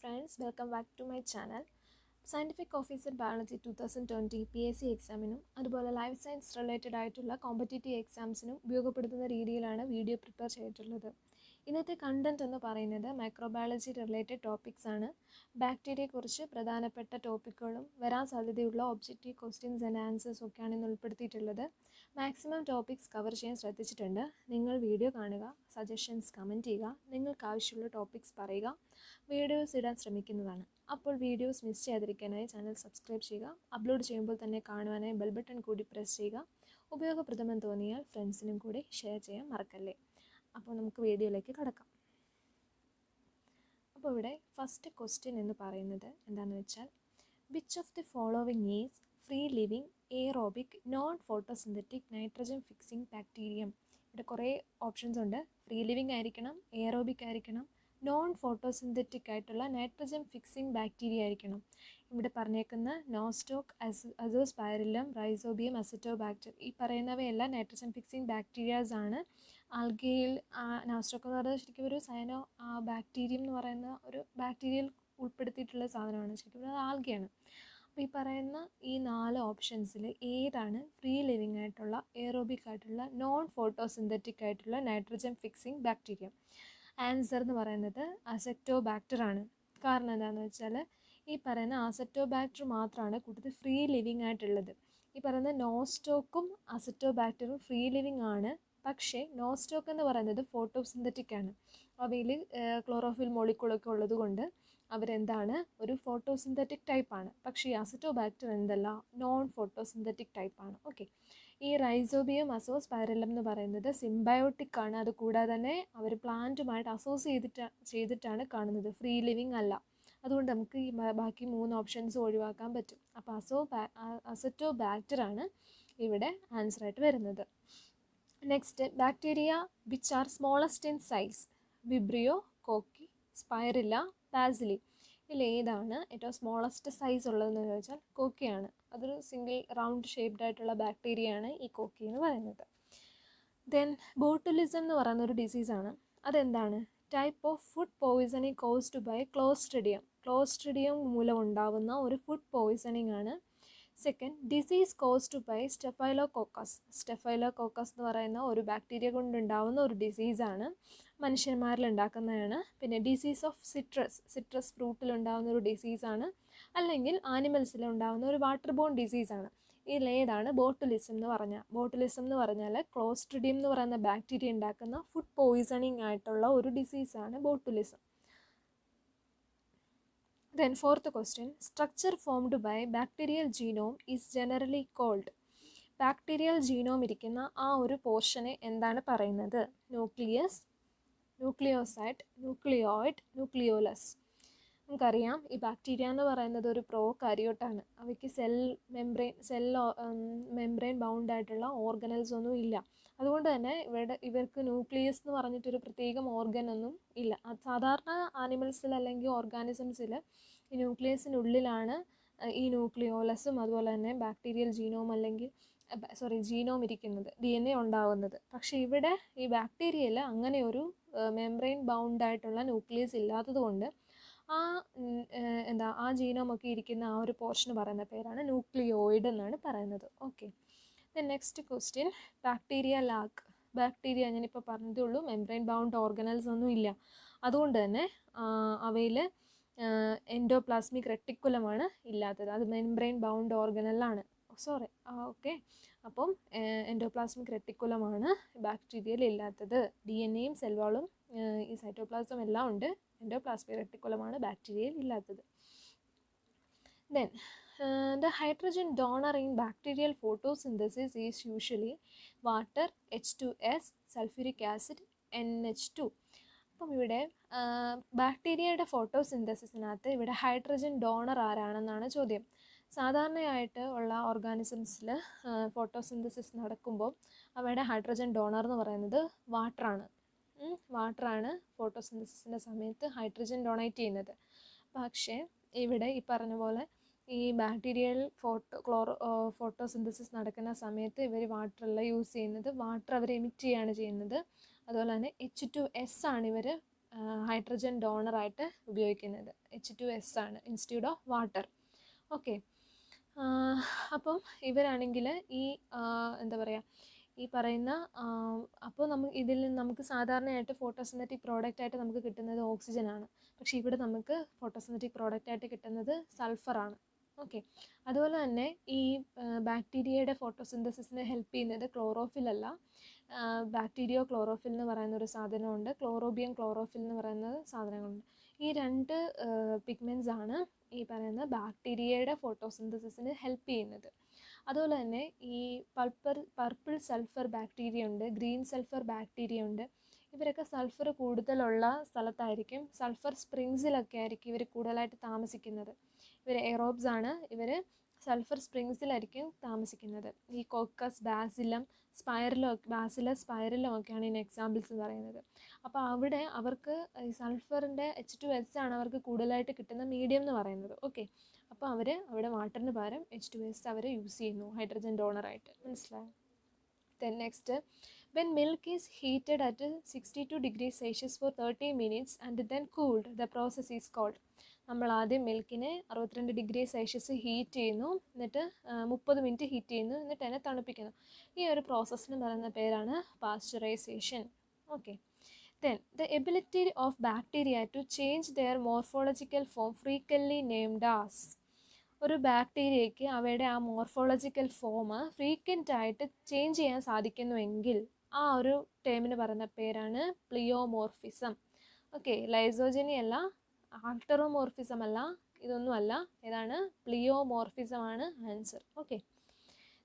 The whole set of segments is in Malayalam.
friends, welcome back to my channel. Scientific officer biology 2020 PSC എക്സാമിനും അതുപോലെ ലൈഫ് സയൻസ് റിലേറ്റഡ് ആയിട്ടുള്ള കോമ്പറ്റേറ്റീവ് എക്സാംസിനും ഉപയോഗപ്പെടുത്തുന്ന രീതിയിലാണ് വീഡിയോ പ്രിപ്പയർ ചെയ്തിട്ടുള്ളത്. ഇന്നത്തെ കണ്ടന്റ് എന്ന് പറയുന്നത് മൈക്രോബയോളജി റിലേറ്റഡ് ടോപ്പിക്സ് ആണ്. ബാക്ടീരിയയെക്കുറിച്ച് പ്രധാനപ്പെട്ട ടോപ്പിക്കുകളും വരാൻ സാധ്യതയുള്ള ഒബ്ജക്റ്റീവ് ക്വസ്റ്റ്യൻസ് ആൻഡ് ആൻസേഴ്സ് ഒക്കെയാണ് ഇന്ന് ഉൾപ്പെടുത്തിയിട്ടുള്ളത്. മാക്സിമം ടോപ്പിക്സ് കവർ ചെയ്യാൻ ശ്രദ്ധിച്ചിട്ടുണ്ട്. നിങ്ങൾ വീഡിയോ കാണുക, സജഷൻസ് കമൻറ്റ് ചെയ്യുക, നിങ്ങൾക്ക് ആവശ്യമുള്ള ടോപ്പിക്സ് പറയുക, വീഡിയോസ് ഇടാൻ ശ്രമിക്കുന്നതാണ്. അപ്പോൾ വീഡിയോസ് മിസ് ചെയ്യാതിരിക്കാനായി ചാനൽ സബ്സ്ക്രൈബ് ചെയ്യുക. അപ്ലോഡ് ചെയ്യുമ്പോൾ തന്നെ കാണുവാനായി ബെൽ ബട്ടൺ കൂടി പ്രസ് ചെയ്യുക. ഉപയോഗപ്രദമെന്ന് തോന്നിയാൽ ഫ്രണ്ട്സിനും കൂടി ഷെയർ ചെയ്യാൻ മറക്കല്ലേ. അപ്പോൾ നമുക്ക് വീഡിയോയിലേക്ക് കടക്കാം. അപ്പോൾ ഇവിടെ ഫസ്റ്റ് ക്വസ്റ്റ്യൻ എന്ന് പറയുന്നത് എന്താണെന്ന് വെച്ചാൽ, which of the following is free living aerobic non photosynthetic nitrogen fixing bacterium. ഇവിടെ കുറേ ഓപ്ഷൻസ് ഉണ്ട്. ഫ്രീ ലിവിങ് ആയിരിക്കണം, എയറോബിക് ആയിരിക്കണം, നോൺ ഫോട്ടോസിന്തറ്റിക് ആയിട്ടുള്ള നൈട്രജൻ ഫിക്സിംഗ് ബാക്ടീരിയ ആയിരിക്കണം. ഇവിടെ പറഞ്ഞേക്കുന്ന നോസ്റ്റോക്ക്, അസോസ്പൈറില്ലം, റൈസോബിയം, അസറ്റോബാക്ടർ, ഈ പറയുന്നവയെല്ലാം നൈട്രജൻ ഫിക്സിംഗ് ബാക്ടീരിയാസ് ആണ്. ആൽഗയിൽ നോസ്റ്റോക്ക് എന്ന് പറയുന്നത് ശരിക്കും ഒരു സയനോ ബാക്ടീരിയം എന്ന് പറയുന്ന ഒരു ബാക്ടീരിയയിൽ ഉൾപ്പെടുത്തിയിട്ടുള്ള സാധനമാണ്. ശരിക്കും അത് ആൽഗയാണ്. അപ്പോൾ ഈ പറയുന്ന ഈ 4 ഓപ്ഷൻസിൽ ഏതാണ് ഫ്രീ ലിവിങ് ആയിട്ടുള്ള എയറോബിക് ആയിട്ടുള്ള നോൺ ഫോട്ടോസിന്തറ്റിക് ആയിട്ടുള്ള നൈട്രജൻ ഫിക്സിംഗ് ബാക്ടീരിയ? ആൻസർ എന്ന് പറയുന്നത് അസറ്റോബാക്ടർ ആണ്. കാരണം എന്താണെന്ന് വെച്ചാൽ ഈ പറയുന്ന അസറ്റോബാക്ടർ മാത്രമാണ് കൂട്ടത്തിൽ ഫ്രീ ലിവിങ് ആയിട്ടുള്ളത്. ഈ പറയുന്ന നോസ്റ്റോക്കും അസറ്റോബാക്ടറും ഫ്രീ ലിവിങ് ആണ്. പക്ഷേ നോസ്റ്റോക്ക് എന്ന് പറയുന്നത് ഫോട്ടോസിന്തറ്റിക് ആണ്. അവയിൽ ക്ലോറോഫിൽ മോളിക്കൂളൊക്കെ ഉള്ളത് കൊണ്ട് അവരെന്താണ്, ഒരു ഫോട്ടോസിന്തറ്റിക് ടൈപ്പാണ്. പക്ഷേ ഈ അസറ്റോബാക്ടർ എന്തല്ല, നോൺ ഫോട്ടോസിന്തറ്റിക് ടൈപ്പാണ്. ഓക്കെ. ഈ റൈസോബിയം അസോസ്പൈറലം എന്ന് പറയുന്നത് സിംബയോട്ടിക് ആണ്. അതുകൂടാതെ തന്നെ അവർ പ്ലാന്റുമായിട്ട് ചെയ്തിട്ടാണ് കാണുന്നത്, ഫ്രീ ലിവിങ് അല്ല. അതുകൊണ്ട് നമുക്ക് ഈ ബാക്കി 3 ഓപ്ഷൻസ് ഒഴിവാക്കാൻ പറ്റും. അപ്പോൾ അസറ്റോബാക്ടർ ആണ് ഇവിടെ ആൻസറായിട്ട് വരുന്നത്. Next, bacteria which are smallest in size, vibrio, cocci, spirilla, bacilli. ഇതിൽ ഏതാണ് ഏറ്റവും സ്മോളസ്റ്റ് സൈസ് ഉള്ളതെന്ന് ചോദിച്ചാൽ കോക്കിയാണ്. അതൊരു സിംഗിൾ റൗണ്ട് ഷേപ്ഡ് ആയിട്ടുള്ള ബാക്ടീരിയയാണ് ഈ കോക്കി എന്ന് പറയുന്നത്. ദെൻ ബോട്ടുലിസം എന്ന് പറയുന്ന ഒരു ഡിസീസാണ്. അതെന്താണ്? Type of food poisoning caused by clostridium മൂലം ഉണ്ടാവുന്ന ഒരു ഫുഡ് പോയിസണിങ് ആണ്. Second, disease caused by staphylococcus എന്ന് പറയുന്ന ഒരു ബാക്ടീരിയ കൊണ്ടുണ്ടാവുന്ന ഒരു ഡിസീസാണ്. മനുഷ്യന്മാരിൽ ഉണ്ടാക്കുന്നതാണ്. പിന്നെ ഡിസീസ് ഓഫ് സിട്രസ് ഫ്രൂട്ടിൽ ഉണ്ടാകുന്ന ഒരു ഡിസീസാണ്. അല്ലെങ്കിൽ ആനിമൽസിൽ ഉണ്ടാകുന്ന ഒരു വാട്ടർ ബോൺ ഡിസീസാണ്. ഇതിലേതാണ് ബോട്ടുലിസം എന്ന് പറഞ്ഞാൽ ക്ലോസ്ട്രിഡിയം എന്ന് പറയുന്ന ബാക്ടീരിയ ഉണ്ടാക്കുന്ന ഫുഡ് പോയിസണിങ് ആയിട്ടുള്ള ഒരു ഡിസീസാണ് botulism. Then fourth question, structure formed by bacterial genome is generally called. Bacterial genome ഇരിക്കുന്ന ആ ഒരു പോർഷനെ എന്താണ് പറയുന്നത്? Nucleus, nucleoside, nucleoid, nucleolus. നമുക്കറിയാം ഈ ബാക്ടീരിയ എന്ന് പറയുന്നത് ഒരു പ്രോകാരിയോട്ടാണ്. അവയ്ക്ക് മെംബ്രെയിൻ ബൗണ്ട് ആയിട്ടുള്ള ഓർഗനൽസ് ഒന്നും ഇല്ല. അതുകൊണ്ട് തന്നെ ഇവർക്ക് ന്യൂക്ലിയസ് എന്ന് പറഞ്ഞിട്ടൊരു പ്രത്യേകം ഓർഗൻ ഒന്നും ഇല്ല. സാധാരണ ആനിമൽസിൽ അല്ലെങ്കിൽ ഓർഗാനിസംസിൽ ഈ ന്യൂക്ലിയസിനുള്ളിലാണ് ഈ ന്യൂക്ലിയോലസും അതുപോലെ തന്നെ ബാക്ടീരിയൽ ജീനോം ഇരിക്കുന്നത്, DNA ഉണ്ടാകുന്നത്. പക്ഷേ ഇവിടെ ഈ ബാക്ടീരിയയിൽ അങ്ങനെ ഒരു മെംബ്രെയിൻ ബൗണ്ട് ആയിട്ടുള്ള ന്യൂക്ലിയസ് ഇല്ലാത്തത് കൊണ്ട് ആ ജീനോമൊക്കെ ഇരിക്കുന്ന ആ ഒരു പോർഷന് പറയുന്ന പേരാണ് ന്യൂക്ലിയോയിഡ് എന്നാണ് പറയുന്നത്. Okay. Then next question, bacteria ഞാനിപ്പോൾ പറഞ്ഞതേ ഉള്ളൂ, മെംബ്രെയിൻ ബൗണ്ട് ഓർഗനൽസ് ഒന്നും ഇല്ല. അതുകൊണ്ട് തന്നെ അവയിൽ എൻഡോപ്ലാസ്മിക് റെട്ടിക്കുലമാണ് ഇല്ലാത്തത്. അത് മെംബ്രെയിൻ ബൗണ്ട് ഓർഗനലാണ്. ഓക്കെ. അപ്പം എൻഡോപ്ലാസ്മിക് റെട്ടിക്കുലമാണ് ബാക്ടീരിയയിൽ ഇല്ലാത്തത്. DNA-യും സെൽ വാളും ഈ സൈറ്റോപ്ലാസം എല്ലാം ഉണ്ട്. എൻഡോപ്ലാസ്മിക് റെട്ടിക്കുലമാണ് ബാക്ടീരിയയിൽ ഇല്ലാത്തത്. Then the hydrogen donor in bacterial photosynthesis is usually water, H2S, sulfuric acid, NH2. അപ്പം ഇവിടെ ബാക്ടീരിയയുടെ ഫോട്ടോസിന്തസിസിനകത്ത് ഇവിടെ ഹൈഡ്രജൻ ഡോണർ ആരാണെന്നാണ് ചോദ്യം. സാധാരണയായിട്ട് ഉള്ള ഓർഗാനിസംസിൽ ഫോട്ടോസിന്തസിസ് നടക്കുമ്പോൾ അവയുടെ ഹൈഡ്രജൻ ഡോണർ എന്ന് പറയുന്നത് വാട്ടറാണ് ഫോട്ടോസിന്തസിസിൻ്റെ സമയത്ത് ഹൈഡ്രജൻ ഡൊണേറ്റ് ചെയ്യുന്നത്. പക്ഷേ ഇവിടെ ഈ പറഞ്ഞ പോലെ ഈ ബാക്ടീരിയൽ ഫോട്ടോസിന്തസിസ് നടക്കുന്ന സമയത്ത് ഇവർ വാട്ടറല്ല യൂസ് ചെയ്യുന്നത്. വാട്ടർ അവർ എമിറ്റ് ചെയ്യുകയാണ് ചെയ്യുന്നത്. അതുപോലെ തന്നെ H2S ആണ് ഇവർ ഹൈഡ്രജൻ ഡോണറായിട്ട് ഉപയോഗിക്കുന്നത്. H2S ആണ് ഇൻസ്റ്റെഡ് ഓഫ് വാട്ടർ. ഓക്കെ, അപ്പം ഇവരാണെങ്കിൽ ഈ എന്താ പറയുക, ഈ പറയുന്ന അപ്പോൾ ഇതിൽ നിന്ന് നമുക്ക് സാധാരണയായിട്ട് ഫോട്ടോസിന്തറ്റിക് പ്രോഡക്റ്റായിട്ട് നമുക്ക് കിട്ടുന്നത് ഓക്സിജനാണ്. പക്ഷേ ഇവിടെ നമുക്ക് ഫോട്ടോസിന്തറ്റിക് പ്രോഡക്റ്റായിട്ട് കിട്ടുന്നത് സൾഫറാണ്. ഓക്കെ, അതുപോലെ തന്നെ ഈ ബാക്ടീരിയയുടെ ഫോട്ടോസിന്തസിസിന് ഹെൽപ്പ് ചെയ്യുന്നത് ക്ലോറോഫിൽ അല്ല, ബാക്ടീരിയോ ക്ലോറോഫിൽ എന്ന് പറയുന്ന ഒരു സാധനമുണ്ട്, ക്ലോറോബിയം ക്ലോറോഫിൽ എന്ന് പറയുന്ന സാധനങ്ങളുണ്ട്. ഈ രണ്ട് പിഗ്മെൻറ്റ്സ് ആണ് ഈ പറയുന്ന ബാക്ടീരിയയുടെ ഫോട്ടോസിന്തസിസിന് ഹെൽപ്പ് ചെയ്യുന്നത്. അതുപോലെ തന്നെ ഈ പർപ്പിൾ സൾഫർ ബാക്ടീരിയ ഉണ്ട്, ഗ്രീൻ സൾഫർ ബാക്ടീരിയ ഉണ്ട്. ഇവരൊക്കെ സൾഫർ കൂടുതലുള്ള സ്ഥലത്തായിരിക്കും, സൾഫർ സ്പ്രിങ്സിലൊക്കെ ആയിരിക്കും ഇവർ കൂടുതലായിട്ട് താമസിക്കുന്നത്. ഇവർ എറോബ്സ് ആണ്, ഇവർ സൾഫർ സ്പ്രിങ്സിലായിരിക്കും താമസിക്കുന്നത്. ഈ കോക്കസ്, ബാസിലം, ബാസിലസ് സ്പൈറലം ഒക്കെയാണ് ഇതിന് എക്സാമ്പിൾസ് എന്ന് പറയുന്നത്. അപ്പോൾ അവിടെ അവർക്ക് ഈ സൾഫറിൻ്റെ H2S ആണ് അവർക്ക് കൂടുതലായിട്ട് കിട്ടുന്ന മീഡിയം എന്ന് പറയുന്നത്. ഓക്കെ, അപ്പോൾ അവർ അവിടെ വാട്ടറിന് പകരം H2S അവർ യൂസ് ചെയ്യുന്നു ഹൈഡ്രജൻ ഡോണറായിട്ട്. മനസ്സിലായോ? Then next, when milk is heated at 62 degrees Celsius for 30 minutes and then cooled, the process is called. നമ്മൾ ആദ്യം മിൽക്കിനെ 62 ഡിഗ്രി സെൽഷ്യസ് ഹീറ്റ് ചെയ്യുന്നു, എന്നിട്ട് 30 മിനിറ്റ് ഹീറ്റ് ചെയ്യുന്നു, എന്നിട്ട് അതിനെ തണുപ്പിക്കുന്നു. ഈ ഒരു പ്രോസസ്സിന് പറയുന്ന പേരാണ് pasteurisation. Okay, then the ability of bacteria to change their morphological form frequently named as. ഒരു ബാക്ടീരിയയ്ക്ക് അവയുടെ ആ മോർഫോളജിക്കൽ ഫോം ഫ്രീക്വൻ്റ് ആയിട്ട് ചേഞ്ച് ചെയ്യാൻ സാധിക്കുന്നുവെങ്കിൽ ആ ഒരു ടേമിന് പറയുന്ന പേരാണ് പ്ലിയോമോർഫിസം. ഓക്കെ, ലൈസോജനി അല്ല, ആൾട്ടറോമോർഫിസം അല്ല, ഇതൊന്നും അല്ല, ഇതാണ് പ്ലിയോമോർഫിസം ആണ് answer. Okay,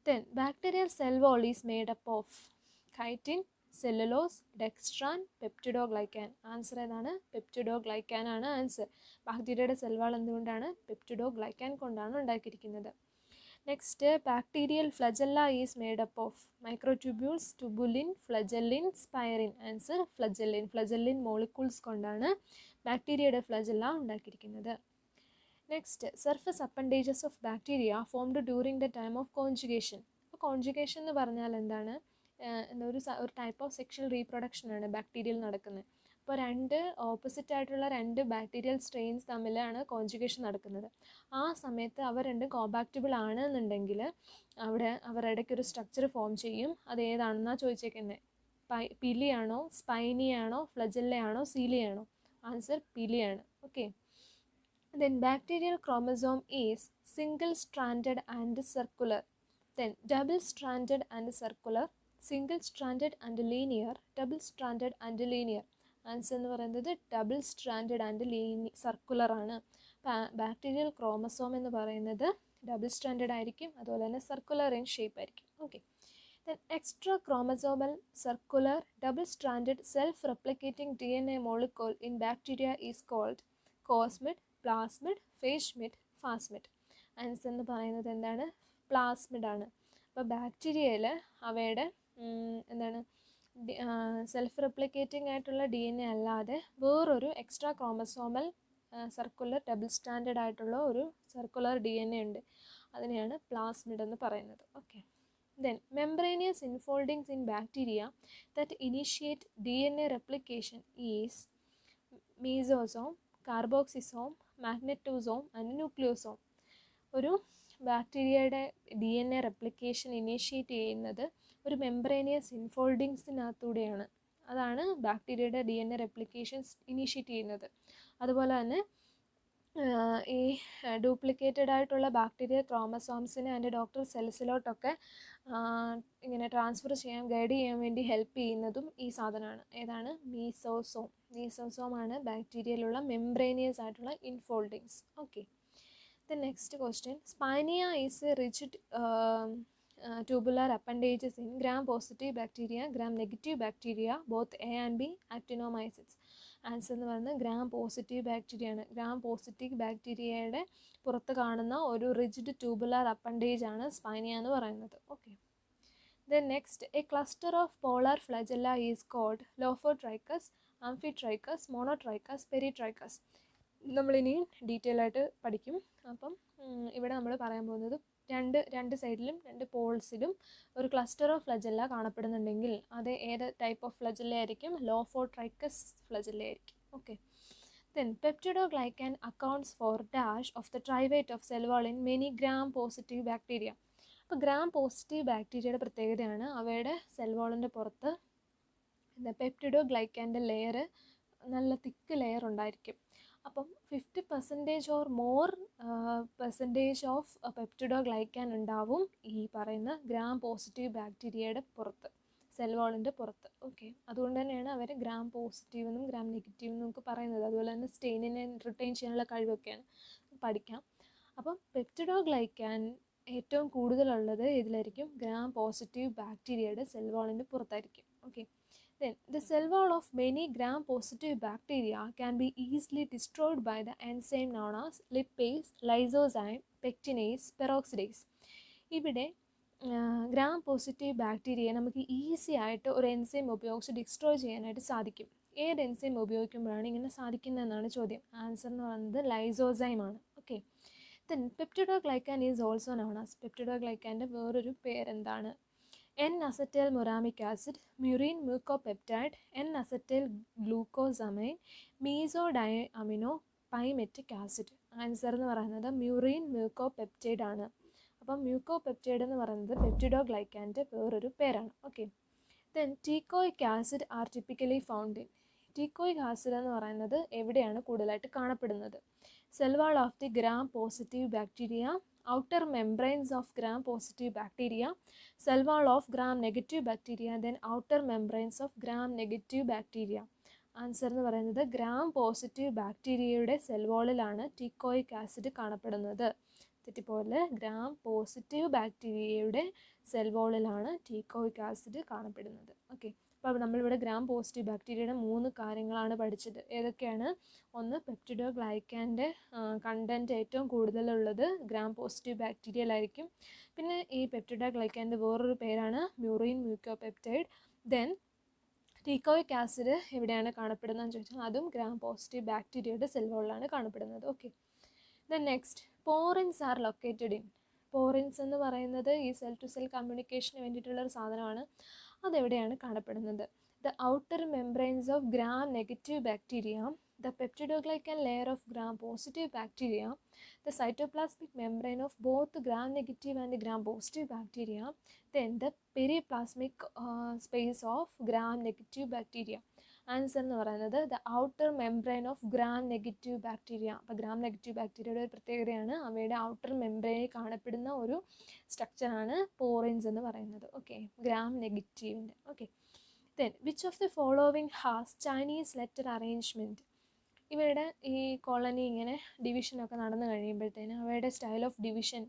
then bacterial cell wall is made up of chitin, cellulose, dextran, peptidoglycan. Answer ഏതാണ്? പെപ്റ്റിഡോഗ്ലൈക്കാൻ ആണ് ആൻസർ. ബാക്ടീരിയയുടെ സെൽവാൾ എന്തുകൊണ്ടാണ്? പെപ്റ്റിഡോഗ്ലൈക്കാൻ കൊണ്ടാണ് ഉണ്ടാക്കിയിരിക്കുന്നത്. Next, bacterial flagella is made up of microtubules, tubulin, flagellin, spirin. Answer flagellin. Flagellin molecules കൊണ്ടാണ് ബാക്ടീരിയയുടെ ഫ്ലജല്ല ഉണ്ടാക്കിയിരിക്കുന്നത്. Next, surface appendages of bacteria formed during the time of conjugation. അപ്പോൾ കോൺജുഗേഷൻ എന്ന് പറഞ്ഞാൽ എന്താണ്? ഒരു ടൈപ്പ് ഓഫ് സെക്ഷൽ റീപ്രൊഡക്ഷനാണ് ബാക്ടീരിയയിൽ നടക്കുന്നത്. അപ്പോൾ ഓപ്പോസിറ്റ് ആയിട്ടുള്ള രണ്ട് ബാക്ടീരിയൽ സ്ട്രെയിൻസ് തമ്മിലാണ് കോൺജുഗേഷൻ നടക്കുന്നത്. ആ സമയത്ത് അവർ രണ്ടും കോമ്പാക്റ്റബിൾ ആണ് എന്നുണ്ടെങ്കിൽ അവിടെ അവർ ഇടയ്ക്കൊരു സ്ട്രക്ചർ ഫോം ചെയ്യും. അത് ഏതാണെന്നാണ് ചോദിച്ചേക്കുന്നത്. പിലിയാണോ, സ്പൈനിയാണോ, ഫ്ലജല്ലയാണോ, സീലിയാണോ? ആൻസർ പിലിയാണ്. Okay, then bacterial chromosome is single stranded and circular, then double stranded and circular, single stranded and linear, double stranded and linear. Answer എന്ന് പറയുന്നത് ഡബിൾ സ്ട്രാൻഡഡ് ആൻഡ് സർക്കുലർ ആണ്. ബാക്ടീരിയൽ ക്രോമസോം എന്ന് പറയുന്നത് ഡബിൾ സ്ട്രാൻഡഡ് ആയിരിക്കും, അതുപോലെ തന്നെ സർക്കുലർ ഇൻ ഷേപ്പ് ആയിരിക്കും. Okay, then extra chromosomal circular double stranded self replicating DNA molecule in bacteria is called cosmid, plasmid, phasemid, phasmid. Answer എന്ന് പറയുന്നത് എന്താണ്? പ്ലാസ്മിഡ് ആണ്. അപ്പോൾ ബാക്ടീരിയയിൽ അവയുടെ എന്താണ് സെൽഫ് റെപ്ലിക്കേറ്റിംഗ് ആയിട്ടുള്ള DNA അല്ലാതെ വേറൊരു extra chromosomal circular double standard ആയിട്ടുള്ള ഒരു സർക്കുലർ DNA ഉണ്ട്, അതിനെയാണ് പ്ലാസ്മിഡ് എന്ന് പറയുന്നത്. Okay, then membranous enfoldings in bacteria that initiate DNA replication is mesosome, carboxysome, magnetosome and nucleosome. ഒരു ബാക്ടീരിയയുടെ DNA റെപ്ലിക്കേഷൻ ഇനീഷ്യേറ്റ് ചെയ്യുന്നത് ഒരു മെംബ്രേനിയസ് ഇൻഫോൾഡിങ്സിനകത്തൂടെയാണ്. അതാണ് ബാക്ടീരിയയുടെ DNA റെപ്ലിക്കേഷൻസ് ഇനീഷ്യേറ്റ് ചെയ്യുന്നത്. അതുപോലെ തന്നെ ഈ ഡ്യൂപ്ലിക്കേറ്റഡ് ആയിട്ടുള്ള ബാക്ടീരിയൽ ക്രോമസോംസിനെ അതിൻ്റെ ഡോക്ടർ സെൽസിലോട്ടൊക്കെ ഇങ്ങനെ ട്രാൻസ്ഫർ ചെയ്യാൻ, ഗൈഡ് ചെയ്യാൻ വേണ്ടി ഹെൽപ്പ് ചെയ്യുന്നതും ഈ സാധനമാണ്. ഏതാണ്? മീസോസോം. മീസോസോമാണ് ബാക്ടീരിയയിലുള്ള മെംബ്രേനിയസ് ആയിട്ടുള്ള infoldings. Okay, the next question, spinae is a rigid tubular appendages in gram positive bacteria, gram negative bacteria, both A and B actinomyces. Answer എന്ന് പറയുന്നത് ഗ്രാം പോസിറ്റീവ് ബാക്ടീരിയ ആണ്. ഗ്രാം പോസിറ്റീവ് ബാക്ടീരിയയുടെ പുറത്ത് കാണുന്ന ഒരു റിജിഡ് ട്യൂബുലർ അപ്പൻഡേജ് ആണ് സ്പൈനിയ എന്ന് പറയുന്നത്. Okay, then next, a cluster of polar flagella is called lophotrichous, amphitrichous, monotrichous, peritrichous. നമ്മളിനി ഡീറ്റെയിൽ ആയിട്ട് പഠിക്കും. അപ്പം ഇവിടെ നമ്മൾ പറയാൻ പോകുന്നത് രണ്ട് സൈഡിലും രണ്ട് പോൾസിലും ഒരു ക്ലസ്റ്റർ ഓഫ് ഫ്ലജല്ല കാണപ്പെടുന്നുണ്ടെങ്കിൽ അത് ഏത് ടൈപ്പ് ഓഫ് ഫ്ലജല്ല ആയിരിക്കും? ലോഫോട്രൈക്കസ് ഫ്ലജല്ല ആയിരിക്കും. Okay. Then peptidoglycan accounts for dash of the trivate of cell wall in many gram positive bacteria. അപ്പോൾ ഗ്രാം പോസിറ്റീവ് ബാക്ടീരിയയുടെ പ്രത്യേകതയാണ് അവയുടെ സെൽ വാളിൻ്റെ പുറത്ത് പെപ്റ്റിഡോഗ്ലൈക്കാൻ്റെ ലെയർ നല്ല തിക്ക് ലെയർ ഉണ്ടായിരിക്കും. അപ്പം 50% ഓർ മോർ പെർസെൻറ്റേജ് ഓഫ് പെപ്റ്റിഡോഗ്ലൈക്കാൻ ഉണ്ടാവും ഈ പറയുന്ന ഗ്രാം പോസിറ്റീവ് ബാക്ടീരിയയുടെ പുറത്ത്, സെൽ വാളിൻ്റെ പുറത്ത്. ഓക്കെ, അതുകൊണ്ട് തന്നെയാണ് അവർ ഗ്രാം പോസിറ്റീവ് എന്നും ഗ്രാം നെഗറ്റീവ് എന്നും ഒക്കെ പറയുന്നത്. അതുപോലെ തന്നെ സ്റ്റെയിനിനെ റിട്ടൈൻ ചെയ്യാനുള്ള കഴിവൊക്കെയാണ് പഠിക്കാം. അപ്പം പെപ്റ്റിഡോഗ്ലൈക്കാൻ ഏറ്റവും കൂടുതലുള്ളത് ഇതിലായിരിക്കും, ഗ്രാം പോസിറ്റീവ് ബാക്ടീരിയയുടെ സെൽ വാളിൻ്റെ പുറത്തായിരിക്കും. Okay. Then the cell wall of many gram positive bacteria can be easily destroyed by the enzyme known as lipase, lysozyme, pectinase, peroxidase. ഇവിടെ ഗ്രാം പോസിറ്റീവ് ബാക്ടീരിയയെ നമുക്ക് ഈസി ആയിട്ട് ഒരു എൻസൈം ഉപയോഗിച്ച് ഡിസ്ട്രോയ് ചെയ്യാനായിട്ട് സാധിക്കും. ഏത് എൻസൈം ഉപയോഗിക്കുമ്പോഴാണ് ഇങ്ങനെ സാധിക്കുന്നതെന്നാണ് ചോദ്യം. ആൻസർ എന്ന് പറയുന്നത് ലൈസോസൈം ആണ്. Okay. Then peptidoglycan is also known as, പെപ്റ്റിഡോഗ്ലൈക്കാൻ്റെ വേറൊരു പേരെന്താണ്? N-acetyl muramic acid, murine mucopeptide, N-acetyl glucosamine, mesodiamino pymetic acid. Answer എന്ന് പറയുന്നത് മ്യൂറിൻ മ്യൂക്കോപെപ്റ്റൈഡ് ആണ്. അപ്പം മ്യൂക്കോപെപ്റ്റൈഡ് എന്ന് പറയുന്നത് പെപ്റ്റിഡോഗ്ലൈക്കാൻ്റെ വേറൊരു പേരാണ്. Okay. Then ടീക്കോയിക് acid R typically found in, ടീക്കോയിക് acid എന്ന് പറയുന്നത് എവിടെയാണ് കൂടുതലായിട്ട് കാണപ്പെടുന്നത്? Cell wall of the gram positive bacteria, outer membranes of gram positive bacteria, cell wall of gram negative bacteria, then outer membranes of gram negative bacteria. Answer എന്ന് പറയുന്നത് ഗ്രാം പോസിറ്റീവ് ബാക്ടീരിയയുടെ സെൽ വാളിലാണ് ടീക്കോയിക് ആസിഡ് കാണപ്പെടുന്നത്. തെറ്റിപ്പോലെ, ഗ്രാം പോസിറ്റീവ് ബാക്ടീരിയയുടെ സെൽ വാളിലാണ് ടീക്കോയിക് ആസിഡ് കാണപ്പെടുന്നത്. ഓക്കെ. അപ്പോൾ നമ്മളിവിടെ ഗ്രാം പോസിറ്റീവ് ബാക്ടീരിയയുടെ 3 കാര്യങ്ങളാണ് പഠിച്ചത്. ഏതൊക്കെയാണ്? ഒന്ന്, പെപ്റ്റിഡോഗ്ലൈക്കാൻ്റെ കണ്ടൻറ്റ് ഏറ്റവും കൂടുതലുള്ളത് ഗ്രാം പോസിറ്റീവ് ബാക്ടീരിയയിലായിരിക്കും. പിന്നെ ഈ പെപ്റ്റിഡോഗ്ലൈക്കാൻ്റെ വേറൊരു പേരാണ് മ്യൂറിൻ മ്യൂക്കോപെപ്റ്റൈഡ്. ദെൻ ടീക്കോയിക് ആസിഡ് എവിടെയാണ് കാണപ്പെടുന്നതെന്ന് ചോദിച്ചാൽ അതും ഗ്രാം പോസിറ്റീവ് ബാക്ടീരിയയുടെ സെൽ വാളിലാണ് കാണപ്പെടുന്നത്. Okay. Then next, പോറിൻസ് are located in. പോറിൻസ് എന്ന് പറയുന്നത് ഈ സെൽ ടു സെൽ കമ്മ്യൂണിക്കേഷന് വേണ്ടിയിട്ടുള്ളൊരു സാധനമാണ്. അതെവിടെയാണ് കാണപ്പെടുന്നത്? The outer membranes of gram negative bacteria, the peptidoglycan layer of gram positive bacteria, the cytoplasmic membrane of both gram negative and gram positive bacteria, then the periplasmic space of gram negative bacteria. Answer എന്ന് പറയുന്നത് the outer membrane of gram negative bacteria. അപ്പോൾ ഗ്രാം നെഗറ്റീവ് ബാക്ടീരിയയുടെ ഒരു പ്രത്യേകതയാണ് അവയുടെ ഔട്ടർ മെംബ്രെയിനിൽ കാണപ്പെടുന്ന ഒരു സ്ട്രക്ചറാണ് പോറിൻസ് എന്ന് പറയുന്നത്. ഓക്കെ, ഗ്രാം നെഗറ്റീവിൻ്റെ. Okay. Then which of the following has Chinese letter arrangement? ഇവയുടെ ഈ കോളനി ഇങ്ങനെ ഡിവിഷനൊക്കെ നടന്നു കഴിയുമ്പോഴത്തേന് അവയുടെ സ്റ്റൈൽ ഓഫ് ഡിവിഷൻ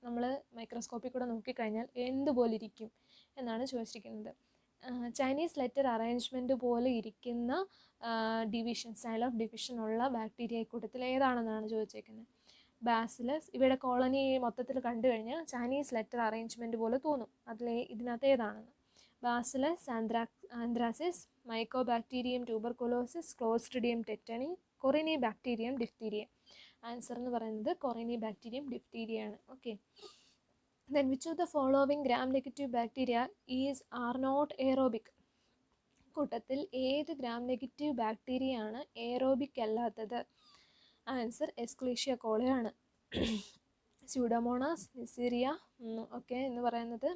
നമ്മൾ മൈക്രോസ്കോപ്പിൽ കൂടെ നോക്കിക്കഴിഞ്ഞാൽ എന്തുപോലെ ഇരിക്കും എന്നാണ് ചോദിച്ചിരിക്കുന്നത്. ചൈനീസ് ലെറ്റർ അറേഞ്ച്മെൻറ്റ് പോലെ ഇരിക്കുന്ന ഡിവിഷൻ, സ്റ്റൈൽ ഓഫ് ഡിവിഷൻ ഉള്ള ബാക്ടീരിയ കൂട്ടത്തിൽ ഏതാണെന്നാണ് ചോദിച്ചേക്കുന്നത്. ബാസിലസ്. ഇവയുടെ കോളനി മൊത്തത്തിൽ കണ്ടു കഴിഞ്ഞാൽ ചൈനീസ് ലെറ്റർ അറേഞ്ച്മെൻറ്റ് പോലെ തോന്നും. ഇതിനകത്ത് ഏതാണെന്ന്? Bacillus anthracis, mycobacterium tuberculosis, clostridium tetani, corynebacterium diphtheriae. Answer എന്ന് പറയുന്നത് കൊറിനിബാക്ടീരിയം ഡിഫ്തീരിയ ആണ്. Okay. Then which of the following gram negative bacteria are not aerobic? കൂട്ടത്തിൽ ഏത് ഗ്രാം നെഗറ്റീവ് ബാക്ടീരിയ ആണ് എയറോബിക് അല്ലാത്തത്? ആൻസർ എസ്ക്ലീഷ്യ കോളിയാണ്. സ്യൂഡോമോണാസ്, നിസീരിയ ഒക്കെ എന്ന് പറയുന്നത്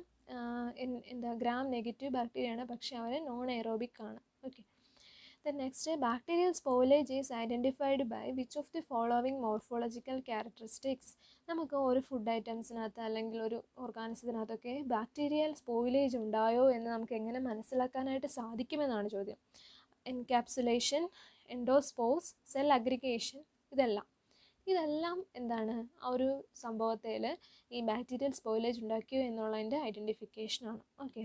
ഗ്രാം നെഗറ്റീവ് ബാക്ടീരിയ ആണ്, പക്ഷേ അവർ നോൺ എയറോബിക് ആണ്. Okay. Then next, bacterial spoilage is identified by which of the following morphological characteristics? നമുക്ക് ഒരു ഫുഡ് ഐറ്റംസിനകത്ത് അല്ലെങ്കിൽ ഒരു ഓർഗാനിസത്തിനകത്തൊക്കെ ബാക്ടീരിയൽ സ്പോയിലേജ് ഉണ്ടായോ എന്ന് നമുക്ക് എങ്ങനെ മനസ്സിലാക്കാനായിട്ട് സാധിക്കുമെന്നാണ് ചോദ്യം. എൻകാപ്സുലേഷൻ, എൻഡോസ്പോസ്, സെൽ അഗ്രിഗേഷൻ, ഇതെല്ലാം എന്താണ് ആ ഒരു സംഭവത്തിൽ ഈ ബാക്ടീരിയൽ സ്പോയിലേജ് ഉണ്ടാക്കിയോ എന്നുള്ളതിൻ്റെ ഐഡൻറ്റിഫിക്കേഷനാണ്. Okay.